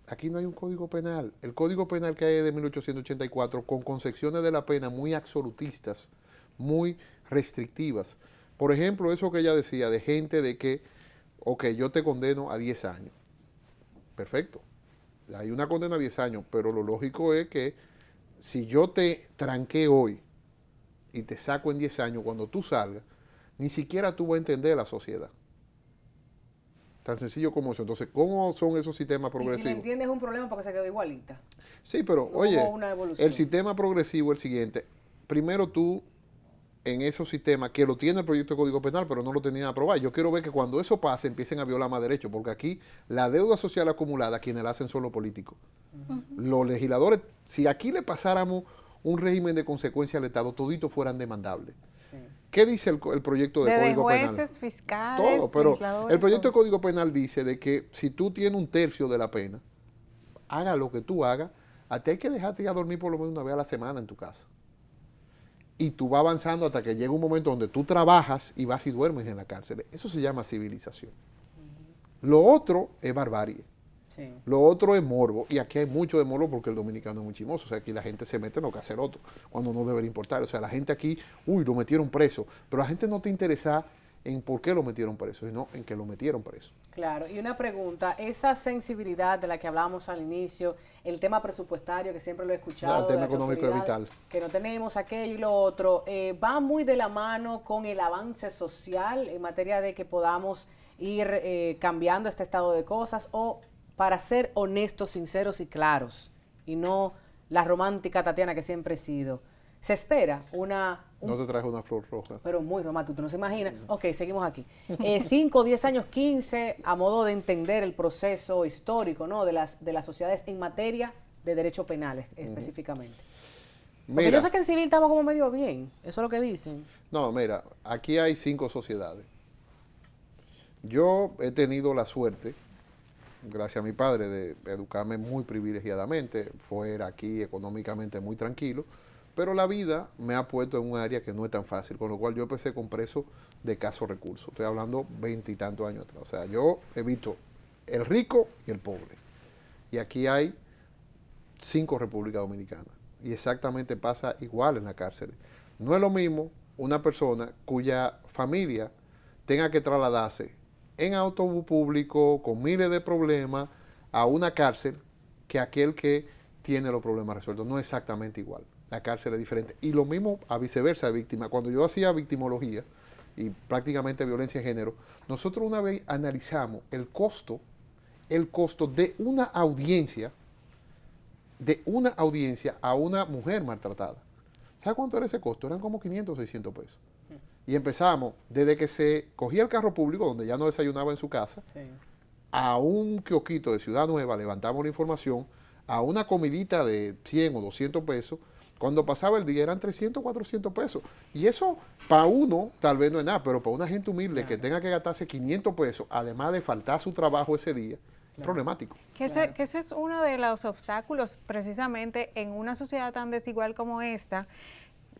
Aquí no hay un código penal. El código penal que hay es de 1884 con concepciones de la pena muy absolutistas, muy restrictivas. Por ejemplo, eso que ella decía de gente de que, ok, yo te condeno a 10 años. Perfecto. Hay una condena a 10 años, pero lo lógico es que si yo te tranqué hoy y te saco en 10 años, cuando tú salgas, ni siquiera tú vas a entender la sociedad. Tan sencillo como eso. Entonces, ¿cómo son esos sistemas progresivos? Y si lo entiendes es un problema porque se quedó igualita. Sí, pero no oye, una el sistema progresivo es el siguiente. Primero tú, en esos sistemas, que lo tiene el proyecto de Código Penal, pero no lo tenían aprobado. Yo quiero ver que cuando eso pase, empiecen a violar más derechos, porque aquí la deuda social acumulada, quienes la hacen son los políticos. Los legisladores, si aquí le pasáramos un régimen de consecuencia al Estado, toditos fueran demandables. ¿Qué dice el proyecto de Código Penal? Jueces, fiscales, todo, pero el proyecto de Código Penal dice de que si tú tienes 1/3 de la pena, haga lo que tú hagas, a ti hay que dejarte ir a dormir por lo menos una vez a la semana en tu casa. Y tú vas avanzando hasta que llega un momento donde tú trabajas y vas y duermes en la cárcel. Eso se llama civilización. Lo otro es barbarie. Sí. Lo otro es morbo. Y aquí hay mucho de morbo porque el dominicano es muy chimoso. O sea, aquí la gente se mete en lo que hace el otro, cuando no debería importar. O sea, la gente aquí, lo metieron preso. Pero la gente no te interesa en por qué lo metieron preso, sino en que lo metieron preso. Claro, y una pregunta, esa sensibilidad de la que hablábamos al inicio, el tema presupuestario, que siempre lo he escuchado, el tema económico es vital, que no tenemos aquello y lo otro, va muy de la mano con el avance social en materia de que podamos ir cambiando este estado de cosas, o para ser honestos, sinceros y claros, y no la romántica Tatiana que siempre he sido. Se espera no te traje una flor roja. Pero muy romántico, tú no se imaginas. Ok, seguimos aquí. 5, 10 años, 15, a modo de entender el proceso histórico, ¿no? de las sociedades en materia de derechos penales, específicamente. Porque mira, yo sé que en civil estamos como medio bien, eso es lo que dicen. No, mira, aquí hay 5 sociedades. Yo he tenido la suerte, gracias a mi padre, de educarme muy privilegiadamente, fuera aquí económicamente muy tranquilo, pero la vida me ha puesto en un área que no es tan fácil, con lo cual yo empecé con presos de escasos recursos. Estoy hablando 20 y tantos años atrás. O sea, yo he visto el rico y el pobre. Y aquí hay 5 repúblicas dominicanas. Y exactamente pasa igual en la cárcel. No es lo mismo una persona cuya familia tenga que trasladarse en autobús público, con miles de problemas, a una cárcel, que aquel que tiene los problemas resueltos. No es exactamente igual. La cárcel es diferente. Y lo mismo a viceversa, víctima. Cuando yo hacía victimología y prácticamente violencia de género, nosotros una vez analizamos el costo de una audiencia a una mujer maltratada. ¿Sabe cuánto era ese costo? Eran como 500 o 600 pesos. Y empezamos, desde que se cogía el carro público, donde ya no desayunaba en su casa, sí, a un kiosquito de Ciudad Nueva, levantamos la información, a una comidita de 100 o 200 pesos, Cuando pasaba el día eran 300, 400 pesos. Y eso para uno tal vez no es nada, pero para una gente humilde que tenga que gastarse 500 pesos, además de faltar su trabajo ese día, es problemático. Que ese es uno de los obstáculos precisamente en una sociedad tan desigual como esta,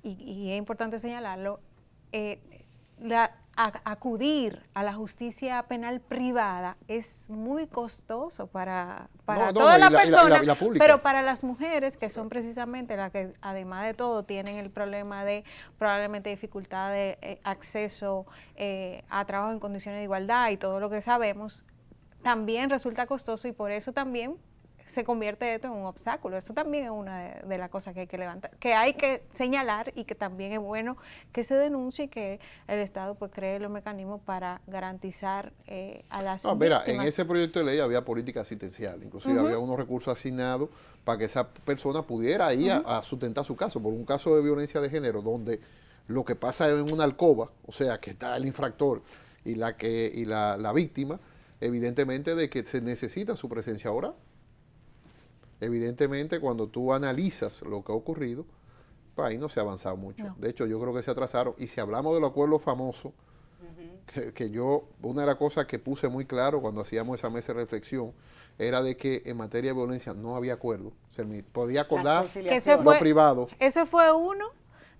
y es importante señalarlo, acudir a la justicia penal privada es muy costoso para todas las personas, pero para las mujeres, que son precisamente las que además de todo tienen el problema de probablemente dificultad de acceso a trabajo en condiciones de igualdad y todo lo que sabemos, también resulta costoso y por eso también se convierte esto en un obstáculo. Eso también es una de las cosas que hay que levantar, que hay que señalar y que también es bueno que se denuncie y que el Estado pues cree los mecanismos para garantizar a las víctimas. Mira, en ese proyecto de ley había política asistencial, inclusive había unos recursos asignados para que esa persona pudiera ir a sustentar su caso, por un caso de violencia de género donde lo que pasa es en una alcoba, o sea, que está el infractor y la víctima, evidentemente de que se necesita su presencia oral. Evidentemente, cuando tú analizas lo que ha ocurrido, pues ahí no se ha avanzado mucho. No. De hecho, yo creo que se atrasaron. Y si hablamos de los acuerdos famosos, que yo, una de las cosas que puse muy claro cuando hacíamos esa mesa de reflexión, era de que en materia de violencia no había acuerdo. Se podía acordar lo privado. Ese fue uno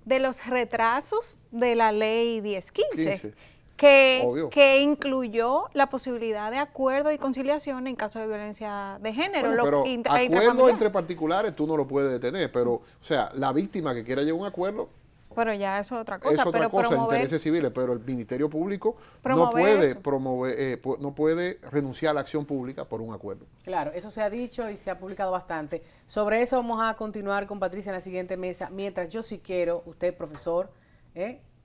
de los retrasos de la ley 1015. Que incluyó la posibilidad de acuerdo y conciliación en caso de violencia de género. Bueno, pero acuerdo entre particulares tú no lo puedes detener, pero, o sea, la víctima que quiera llegar a un acuerdo... Pero ya eso es otra cosa. Es otra cosa, intereses civiles, pero el Ministerio Público no puede promover, no puede renunciar a la acción pública por un acuerdo. Claro, eso se ha dicho y se ha publicado bastante. Sobre eso vamos a continuar con Patricia en la siguiente mesa, mientras yo sí quiero, usted profesor,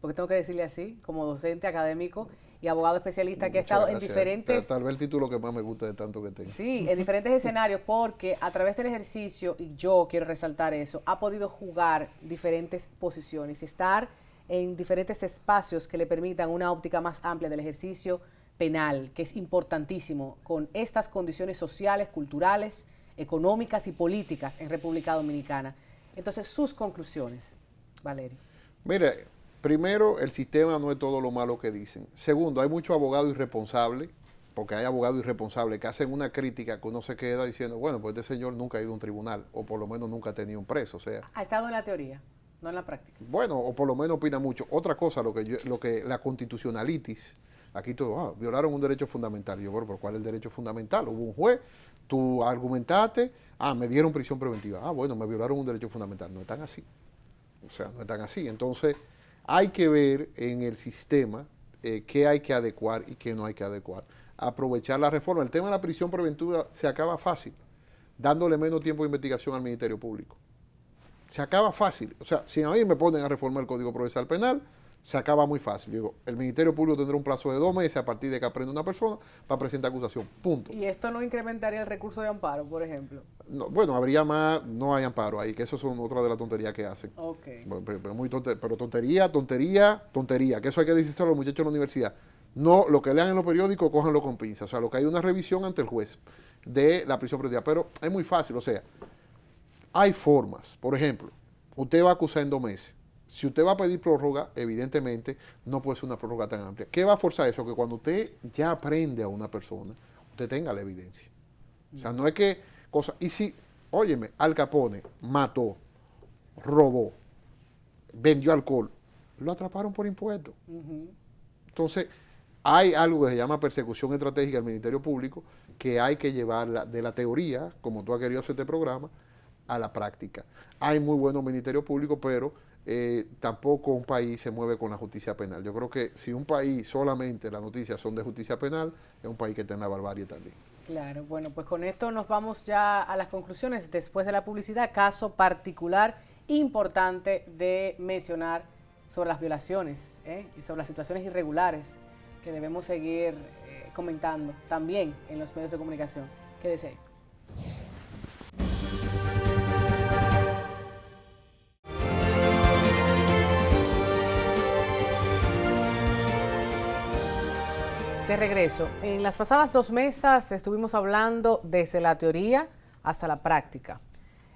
porque tengo que decirle así, como docente académico y abogado especialista que ha estado en diferentes... Tal vez el título que más me gusta de tanto que tengo. Sí, en diferentes escenarios, porque a través del ejercicio, y yo quiero resaltar eso, ha podido jugar diferentes posiciones y estar en diferentes espacios que le permitan una óptica más amplia del ejercicio penal, que es importantísimo, con estas condiciones sociales, culturales, económicas y políticas en República Dominicana. Entonces, sus conclusiones, Valerio. Mire, primero, el sistema no es todo lo malo que dicen. Segundo, hay muchos abogados irresponsables, porque hay abogados irresponsables que hacen una crítica que uno se queda diciendo, bueno, pues este señor nunca ha ido a un tribunal, o por lo menos nunca ha tenido un preso, o sea. Ha estado en la teoría, no en la práctica. Bueno, o por lo menos opina mucho. Otra cosa, lo que la constitucionalitis, aquí todo, violaron un derecho fundamental. Y yo, bueno, ¿por cuál es el derecho fundamental? Hubo un juez, tú argumentaste, me dieron prisión preventiva. Bueno, me violaron un derecho fundamental. No es tan así. O sea, no es tan así. Entonces, hay que ver en el sistema qué hay que adecuar y qué no hay que adecuar. Aprovechar la reforma. El tema de la prisión preventiva se acaba fácil, dándole menos tiempo de investigación al Ministerio Público. Se acaba fácil. O sea, si a mí me ponen a reformar el Código Procesal Penal, se acaba muy fácil. Digo, el Ministerio Público tendrá un plazo de 2 meses a partir de que aprenda una persona para presentar acusación. Punto. ¿Y esto no incrementaría el recurso de amparo, por ejemplo? No, bueno, habría más, no hay amparo ahí, que eso son otra de las tonterías que hacen. Ok. Pero tontería, que eso hay que decirse a los muchachos de la universidad. No, lo que lean en los periódicos, cójanlo con pinzas. O sea, lo que hay una revisión ante el juez de la prisión preventiva. Pero es muy fácil, o sea, hay formas. Por ejemplo, usted va a acusar en 2 meses. Si usted va a pedir prórroga, evidentemente no puede ser una prórroga tan amplia. ¿Qué va a forzar eso? Que cuando usted ya aprende a una persona, usted tenga la evidencia. O sea, no es que cosa. Y si, óyeme, Al Capone mató, robó, vendió alcohol, lo atraparon por impuestos. Entonces, hay algo que se llama persecución estratégica del Ministerio Público que hay que llevarla de la teoría, como tú has querido hacer este programa, a la práctica. Hay muy buenos ministerios públicos, pero tampoco un país se mueve con la justicia penal. Yo creo que si un país solamente las noticias son de justicia penal, es un país que está en la barbarie también. Claro, bueno, pues con esto nos vamos ya a las conclusiones después de la publicidad. Caso particular importante de mencionar sobre las violaciones y sobre las situaciones irregulares que debemos seguir comentando también en los medios de comunicación. Quédese ahí. De regreso, en las pasadas 2 mesas estuvimos hablando desde la teoría hasta la práctica.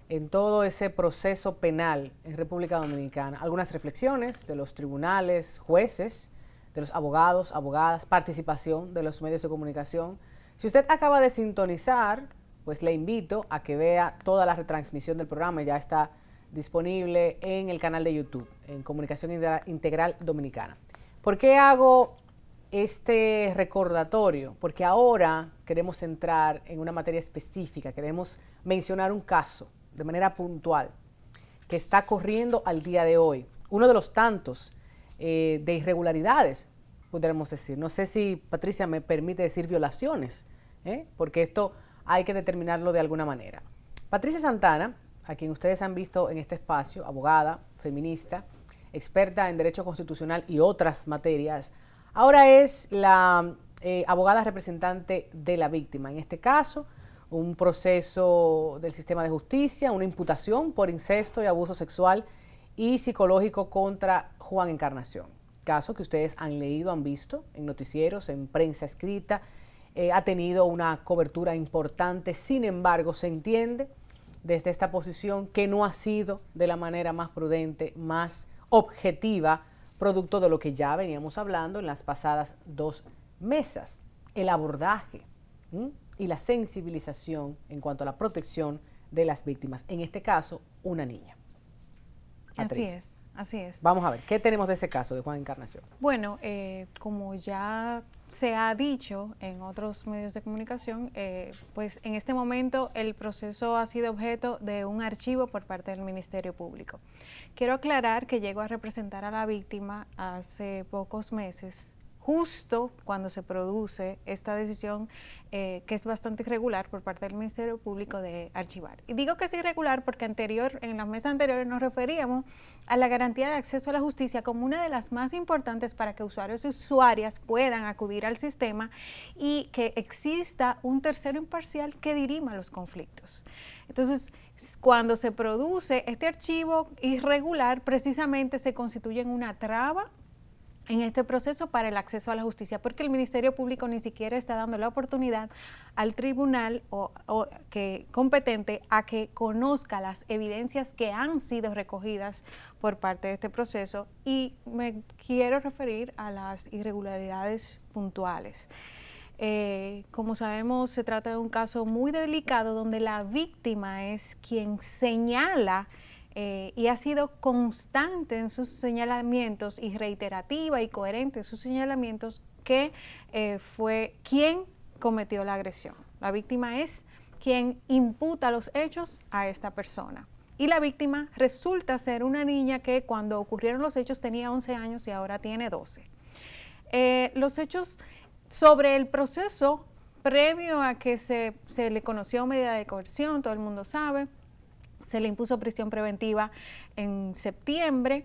en todo ese proceso penal en República Dominicana. Algunas reflexiones de los tribunales, jueces, de los abogados, abogadas, participación de los medios de comunicación. Si usted acaba de sintonizar, pues le invito a que vea toda la retransmisión del programa. Ya está disponible en el canal de YouTube, en Comunicación Integral Dominicana. ¿Por qué hago este recordatorio? Porque ahora queremos entrar en una materia específica, queremos mencionar un caso de manera puntual que está corriendo al día de hoy. Uno de los tantos de irregularidades, podríamos decir. No sé si Patricia me permite decir violaciones, porque esto hay que determinarlo de alguna manera. Patricia Santana, a quien ustedes han visto en este espacio, abogada, feminista, experta en Derecho Constitucional y otras materias, ahora es la abogada representante de la víctima. En este caso, un proceso del sistema de justicia, una imputación por incesto y abuso sexual y psicológico contra Juan Encarnación. Caso que ustedes han leído, han visto en noticieros, en prensa escrita, ha tenido una cobertura importante. Sin embargo, se entiende desde esta posición que no ha sido de la manera más prudente, más objetiva, producto de lo que ya veníamos hablando en las pasadas 2 mesas, el abordaje y la sensibilización en cuanto a la protección de las víctimas, en este caso, una niña. Patricia. Así es. Vamos a ver, ¿qué tenemos de ese caso de Juan Encarnación? Bueno, como ya se ha dicho en otros medios de comunicación, pues en este momento el proceso ha sido objeto de un archivo por parte del Ministerio Público. Quiero aclarar que llego a representar a la víctima hace pocos meses, justo cuando se produce esta decisión que es bastante irregular por parte del Ministerio Público de archivar. Y digo que es irregular porque en las mesas anteriores nos referíamos a la garantía de acceso a la justicia como una de las más importantes para que usuarios y usuarias puedan acudir al sistema y que exista un tercero imparcial que dirima los conflictos. Entonces, cuando se produce este archivo irregular, precisamente se constituye en una traba en este proceso para el acceso a la justicia, porque el Ministerio Público ni siquiera está dando la oportunidad al tribunal competente a que conozca las evidencias que han sido recogidas por parte de este proceso, y me quiero referir a las irregularidades puntuales. Como sabemos, se trata de un caso muy delicado donde la víctima es quien señala y ha sido constante en sus señalamientos y reiterativa y coherente en sus señalamientos que fue quien cometió la agresión. La víctima es quien imputa los hechos a esta persona. Y la víctima resulta ser una niña que cuando ocurrieron los hechos tenía 11 años y ahora tiene 12. Los hechos sobre el proceso previo a que se le conoció medida de coerción, todo el mundo sabe. Se le impuso prisión preventiva en septiembre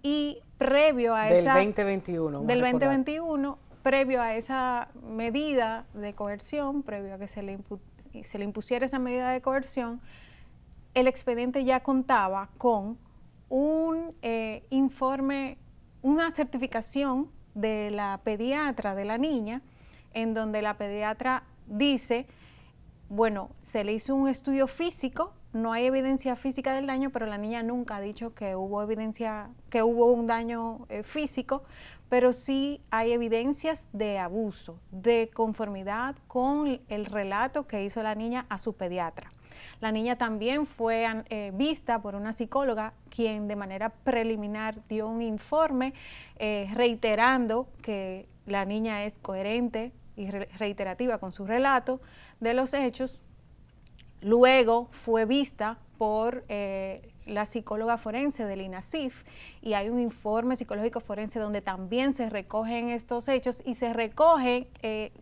y previo a del 2021, previo a esa medida de coerción, previo a que se le impusiera esa medida de coerción, el expediente ya contaba con un informe, una certificación de la pediatra de la niña, en donde la pediatra dice, bueno, se le hizo un estudio físico. No hay evidencia física del daño, pero la niña nunca ha dicho que hubo un daño físico, pero sí hay evidencias de abuso, de conformidad con el relato que hizo la niña a su pediatra. La niña también fue vista por una psicóloga, quien de manera preliminar dio un informe reiterando que la niña es coherente y reiterativa con su relato de los hechos. Luego fue vista por la psicóloga forense del INASIF y hay un informe psicológico forense donde también se recogen estos hechos y se recogen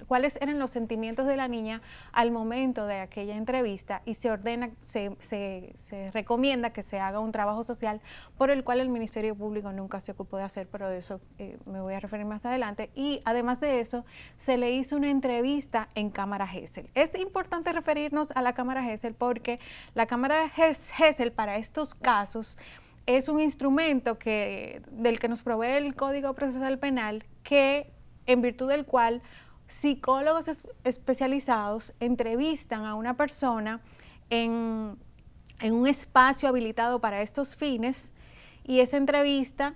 cuáles eran los sentimientos de la niña al momento de aquella entrevista, y se ordena, se recomienda que se haga un trabajo social por el cual el Ministerio Público nunca se ocupó de hacer, pero de eso me voy a referir más adelante. Y además de eso, se le hizo una entrevista en Cámara Gesell. Es importante referirnos a la Cámara Gesell porque la Cámara Gesell para estos casos es un instrumento del que nos provee el Código Procesal Penal, en virtud del cual psicólogos especializados entrevistan a una persona en en un espacio habilitado para estos fines, y esa entrevista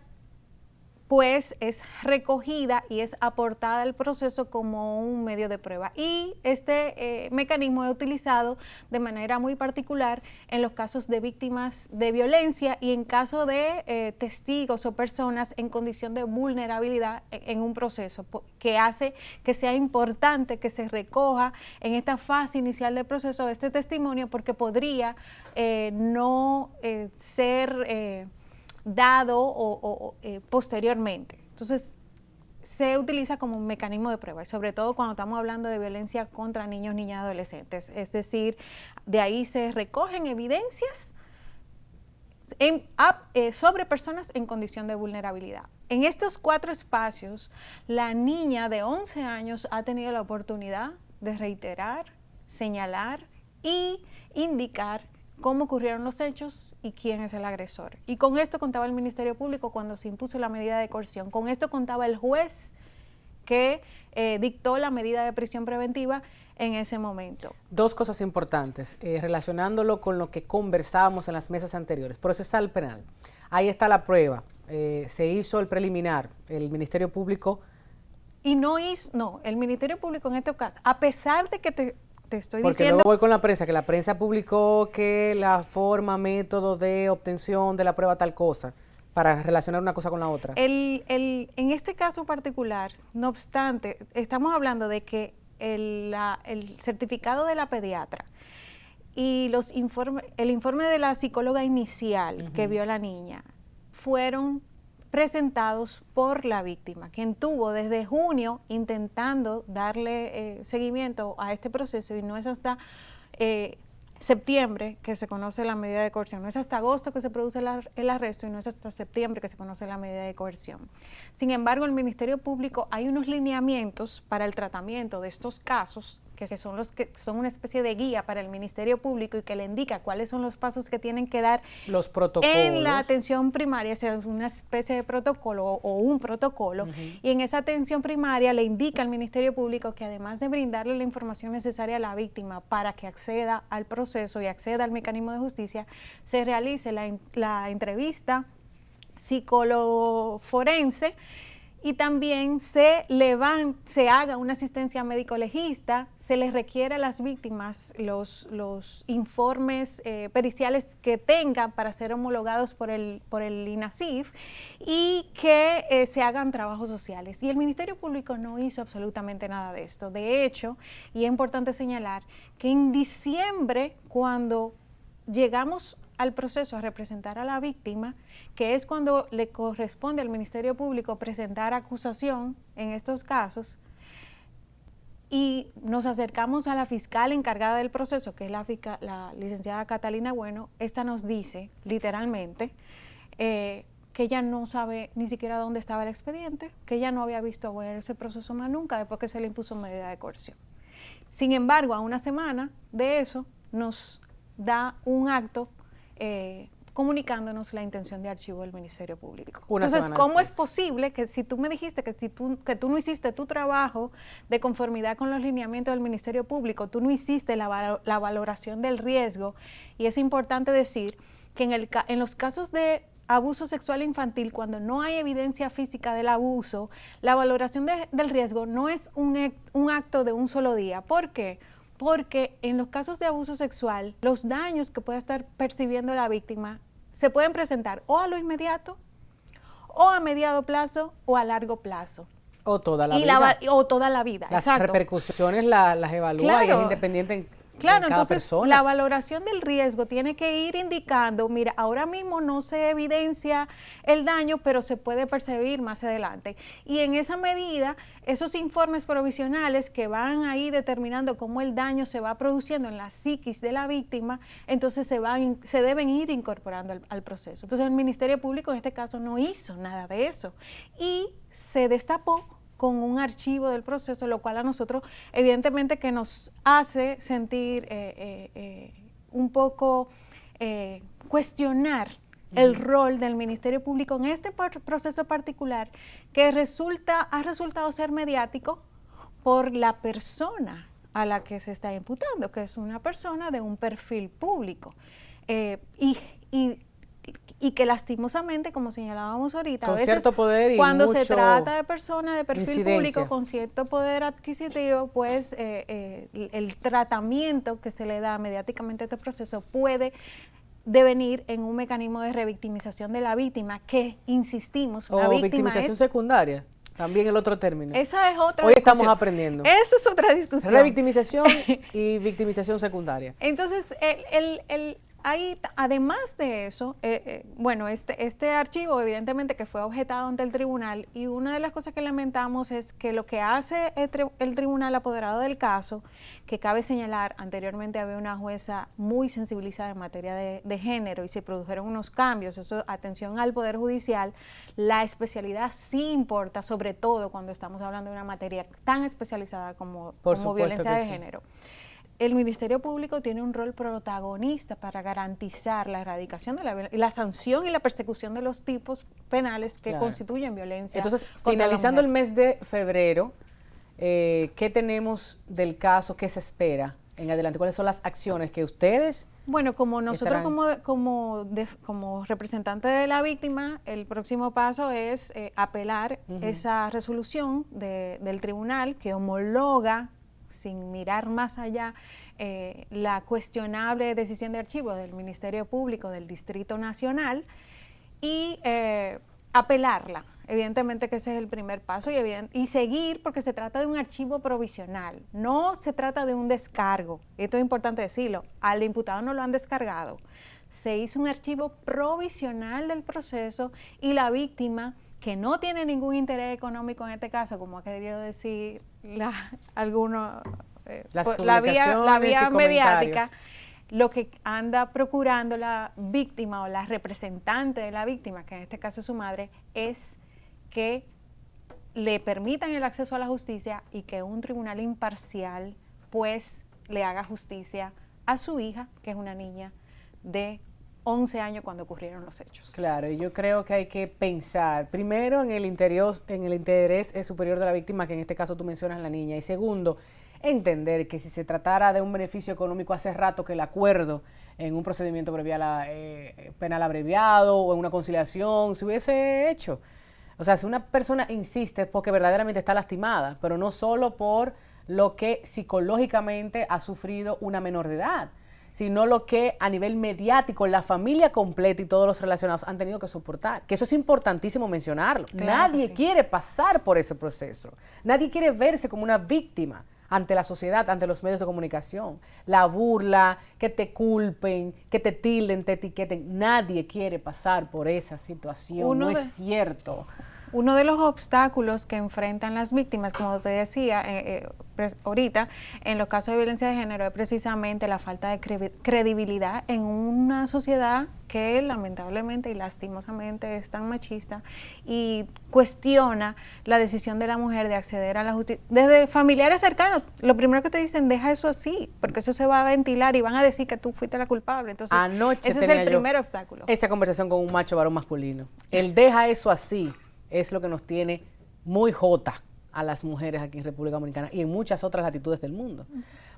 pues es recogida y es aportada al proceso como un medio de prueba. Y este mecanismo es utilizado de manera muy particular en los casos de víctimas de violencia y en caso de testigos o personas en condición de vulnerabilidad en un proceso, que hace que sea importante que se recoja en esta fase inicial del proceso este testimonio, porque podría no ser dado o posteriormente. Entonces, se utiliza como un mecanismo de prueba, y sobre todo cuando estamos hablando de violencia contra niños, niñas y adolescentes. Es decir, de ahí se recogen evidencias sobre personas en condición de vulnerabilidad. En estos 4 espacios, la niña de 11 años ha tenido la oportunidad de reiterar, señalar y indicar cómo ocurrieron los hechos y quién es el agresor. Y con esto contaba el Ministerio Público cuando se impuso la medida de coerción. Con esto contaba el juez que dictó la medida de prisión preventiva en ese momento. 2 cosas importantes, relacionándolo con lo que conversábamos en las mesas anteriores. Procesal penal, ahí está la prueba, se hizo el preliminar, el Ministerio Público... Y el Ministerio Público en este caso, a pesar de que te estoy porque diciendo... luego voy con la prensa, que la prensa publicó que la forma, método de obtención de la prueba tal cosa, para relacionar una cosa con la otra. En este caso particular, no obstante, estamos hablando de que el certificado de la pediatra y el informe de la psicóloga inicial que vio a la niña fueron presentados por la víctima, quien tuvo desde junio intentando darle seguimiento a este proceso, y no es hasta septiembre que se conoce la medida de coerción, no es hasta agosto que se produce el arresto y no es hasta septiembre que se conoce la medida de coerción. Sin embargo, el Ministerio Público hay unos lineamientos para el tratamiento de estos casos que son los que son una especie de guía para el Ministerio Público y que le indica cuáles son los pasos que tienen que dar los protocolos en la atención primaria, sea una especie de protocolo o un protocolo, y en esa atención primaria le indica al Ministerio Público que además de brindarle la información necesaria a la víctima para que acceda al proceso y acceda al mecanismo de justicia, se realice la entrevista psicólogo-forense, y también se haga una asistencia médico-legista, se les requiere a las víctimas los informes periciales que tengan para ser homologados por el INASIF, y que se hagan trabajos sociales. Y el Ministerio Público no hizo absolutamente nada de esto. De hecho, y es importante señalar que en diciembre, cuando llegamos al proceso a representar a la víctima, que es cuando le corresponde al Ministerio Público presentar acusación en estos casos, y nos acercamos a la fiscal encargada del proceso, que es la licenciada Catalina Bueno. Esta nos dice literalmente que ella no sabe ni siquiera dónde estaba el expediente, que ella no había visto ese proceso más nunca después que se le impuso medida de coerción. Sin embargo, a una semana de eso nos da un acto comunicándonos la intención de archivo del Ministerio Público. Entonces, ¿cómo es posible que si tú me dijiste que tú no hiciste tu trabajo de conformidad con los lineamientos del Ministerio Público, tú no hiciste la valoración del riesgo? Y es importante decir que en los casos de abuso sexual infantil, cuando no hay evidencia física del abuso, la valoración del riesgo no es un acto de un solo día. ¿Por qué? Porque en los casos de abuso sexual, los daños que pueda estar percibiendo la víctima se pueden presentar o a lo inmediato, o a mediado plazo, o a largo plazo. O toda la vida. O toda la vida, las exacto. Repercusiones las evalúa, claro, y es independiente en cada entonces persona. La valoración del riesgo tiene que ir indicando, mira, ahora mismo no se evidencia el daño, pero se puede percibir más adelante. Y en esa medida, esos informes provisionales que van ahí determinando cómo el daño se va produciendo en la psiquis de la víctima, entonces se deben ir incorporando al proceso. Entonces el Ministerio Público en este caso no hizo nada de eso y se destapó con un archivo del proceso, lo cual a nosotros evidentemente que nos hace sentir un poco cuestionar el rol del Ministerio Público en este proceso particular, que ha resultado ser mediático por la persona a la que se está imputando, que es una persona de un perfil público. y que lastimosamente, como señalábamos ahorita, con a veces cierto poder y cuando se mucho trata de personas de perfil incidencia público con cierto poder adquisitivo, pues el tratamiento que se le da mediáticamente a este proceso puede devenir en un mecanismo de revictimización de la víctima, que, insistimos, la o víctima victimización es... secundaria, también el otro término. Esa es otra Hoy discusión. estamos aprendiendo. Eso es otra discusión. Revictimización y victimización secundaria. Entonces, ahí, además de eso, bueno, este archivo evidentemente que fue objetado ante el tribunal, y una de las cosas que lamentamos es que lo que hace el tribunal apoderado del caso, que cabe señalar, anteriormente había una jueza muy sensibilizada en materia de género y se produjeron unos cambios, eso, atención al Poder Judicial, la especialidad sí importa, sobre todo cuando estamos hablando de una materia tan especializada como violencia de género. El Ministerio Público tiene un rol protagonista para garantizar la erradicación de la violencia, la sanción y la persecución de los tipos penales que constituyen violencia. Entonces, finalizando el mes de febrero, ¿qué tenemos del caso? ¿Qué se espera en adelante? ¿Cuáles son las acciones que ustedes... Bueno, como nosotros como representante de la víctima, el próximo paso es apelar esa resolución del tribunal que homologa, sin mirar más allá, la cuestionable decisión de archivo del Ministerio Público del Distrito Nacional y apelarla. Evidentemente que ese es el primer paso y seguir, porque se trata de un archivo provisional, no se trata de un descargo. Esto es importante decirlo, al imputado no lo han descargado. Se hizo un archivo provisional del proceso y la víctima, que no tiene ningún interés económico en este caso, como ha querido decir algunos, la vía mediática, lo que anda procurando la víctima o la representante de la víctima, que en este caso es su madre, es que le permitan el acceso a la justicia y que un tribunal imparcial pues le haga justicia a su hija, que es una niña de 11 años cuando ocurrieron los hechos. Claro, y yo creo que hay que pensar primero en el interés superior de la víctima, que en este caso tú mencionas la niña, y segundo, entender que si se tratara de un beneficio económico, hace rato que el acuerdo en un procedimiento penal abreviado o en una conciliación se hubiese hecho. O sea, si una persona insiste es porque verdaderamente está lastimada, pero no solo por lo que psicológicamente ha sufrido una menor de edad, sino lo que a nivel mediático la familia completa y todos los relacionados han tenido que soportar, que eso es importantísimo mencionarlo. Claro, nadie quiere pasar por ese proceso, nadie quiere verse como una víctima ante la sociedad, ante los medios de comunicación. La burla, que te culpen, que te tilden, te etiqueten, nadie quiere pasar por esa situación, no es cierto. Uno de los obstáculos que enfrentan las víctimas, como te decía ahorita, en los casos de violencia de género, es precisamente la falta de credibilidad en una sociedad que lamentablemente y lastimosamente es tan machista y cuestiona la decisión de la mujer de acceder a la justicia. Desde familiares cercanos, lo primero que te dicen, deja eso así, porque eso se va a ventilar y van a decir que tú fuiste la culpable. Entonces, ese es el primer obstáculo. Esa conversación con un macho varón masculino. El deja eso así es lo que nos tiene muy jota a las mujeres aquí en República Dominicana y en muchas otras latitudes del mundo.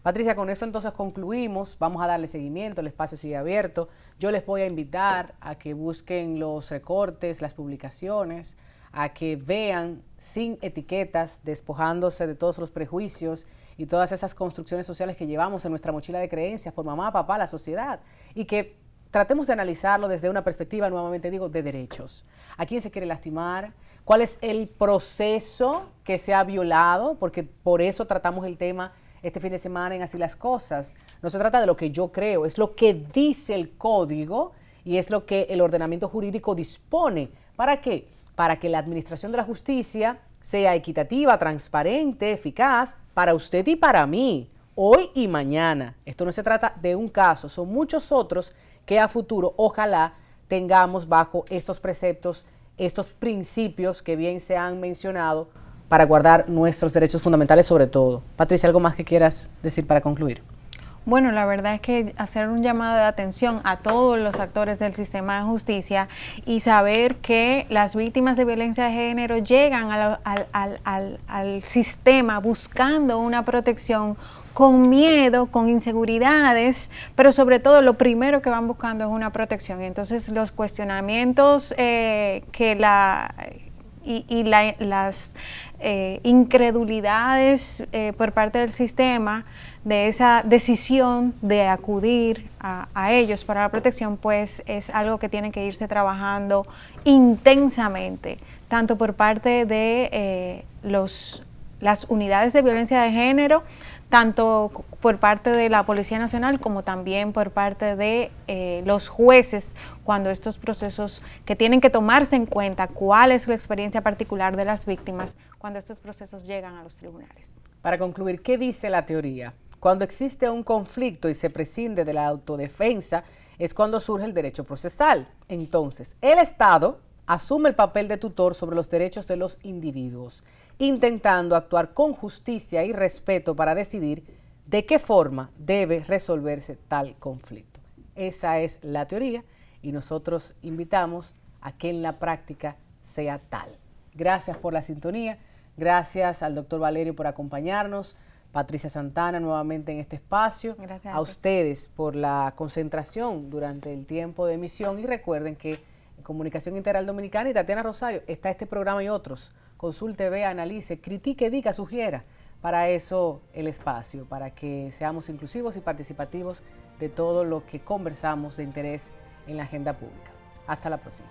Patricia, con eso entonces concluimos, vamos a darle seguimiento, el espacio sigue abierto. Yo les voy a invitar a que busquen los recortes, las publicaciones, a que vean sin etiquetas, despojándose de todos los prejuicios y todas esas construcciones sociales que llevamos en nuestra mochila de creencias por mamá, papá, la sociedad, y que tratemos de analizarlo desde una perspectiva, nuevamente digo, de derechos. ¿A quién se quiere lastimar? ¿Cuál es el proceso que se ha violado? Porque por eso tratamos el tema este fin de semana en Así las Cosas. No se trata de lo que yo creo, es lo que dice el código y es lo que el ordenamiento jurídico dispone. ¿Para qué? Para que la administración de la justicia sea equitativa, transparente, eficaz para usted y para mí, hoy y mañana. Esto no se trata de un caso, son muchos otros que a futuro ojalá tengamos bajo estos preceptos, estos principios que bien se han mencionado para guardar nuestros derechos fundamentales sobre todo. Patricia, ¿algo más que quieras decir para concluir? Bueno, la verdad es que hacer un llamado de atención a todos los actores del sistema de justicia y saber que las víctimas de violencia de género llegan al sistema buscando una protección, con miedo, con inseguridades, pero sobre todo lo primero que van buscando es una protección. Entonces los cuestionamientos las incredulidades por parte del sistema de esa decisión de acudir a ellos para la protección, pues es algo que tiene que irse trabajando intensamente, tanto por parte de las unidades de violencia de género, tanto por parte de la Policía Nacional como también por parte de los jueces, cuando estos procesos que tienen que tomarse en cuenta cuál es la experiencia particular de las víctimas, cuando estos procesos llegan a los tribunales. Para concluir, ¿qué dice la teoría? Cuando existe un conflicto y se prescinde de la autodefensa, es cuando surge el derecho procesal. Entonces, el Estado asume el papel de tutor sobre los derechos de los individuos, intentando actuar con justicia y respeto para decidir de qué forma debe resolverse tal conflicto. Esa es la teoría y nosotros invitamos a que en la práctica sea tal. Gracias por la sintonía, gracias al doctor Valerio por acompañarnos, Patricia Santana nuevamente en este espacio, gracias a ustedes por la concentración durante el tiempo de emisión y recuerden que en Comunicación Integral Dominicana y Tatiana Rosario está este programa y otros. Consulte, vea, analice, critique, diga, sugiera. Para eso el espacio, para que seamos inclusivos y participativos de todo lo que conversamos de interés en la agenda pública. Hasta la próxima.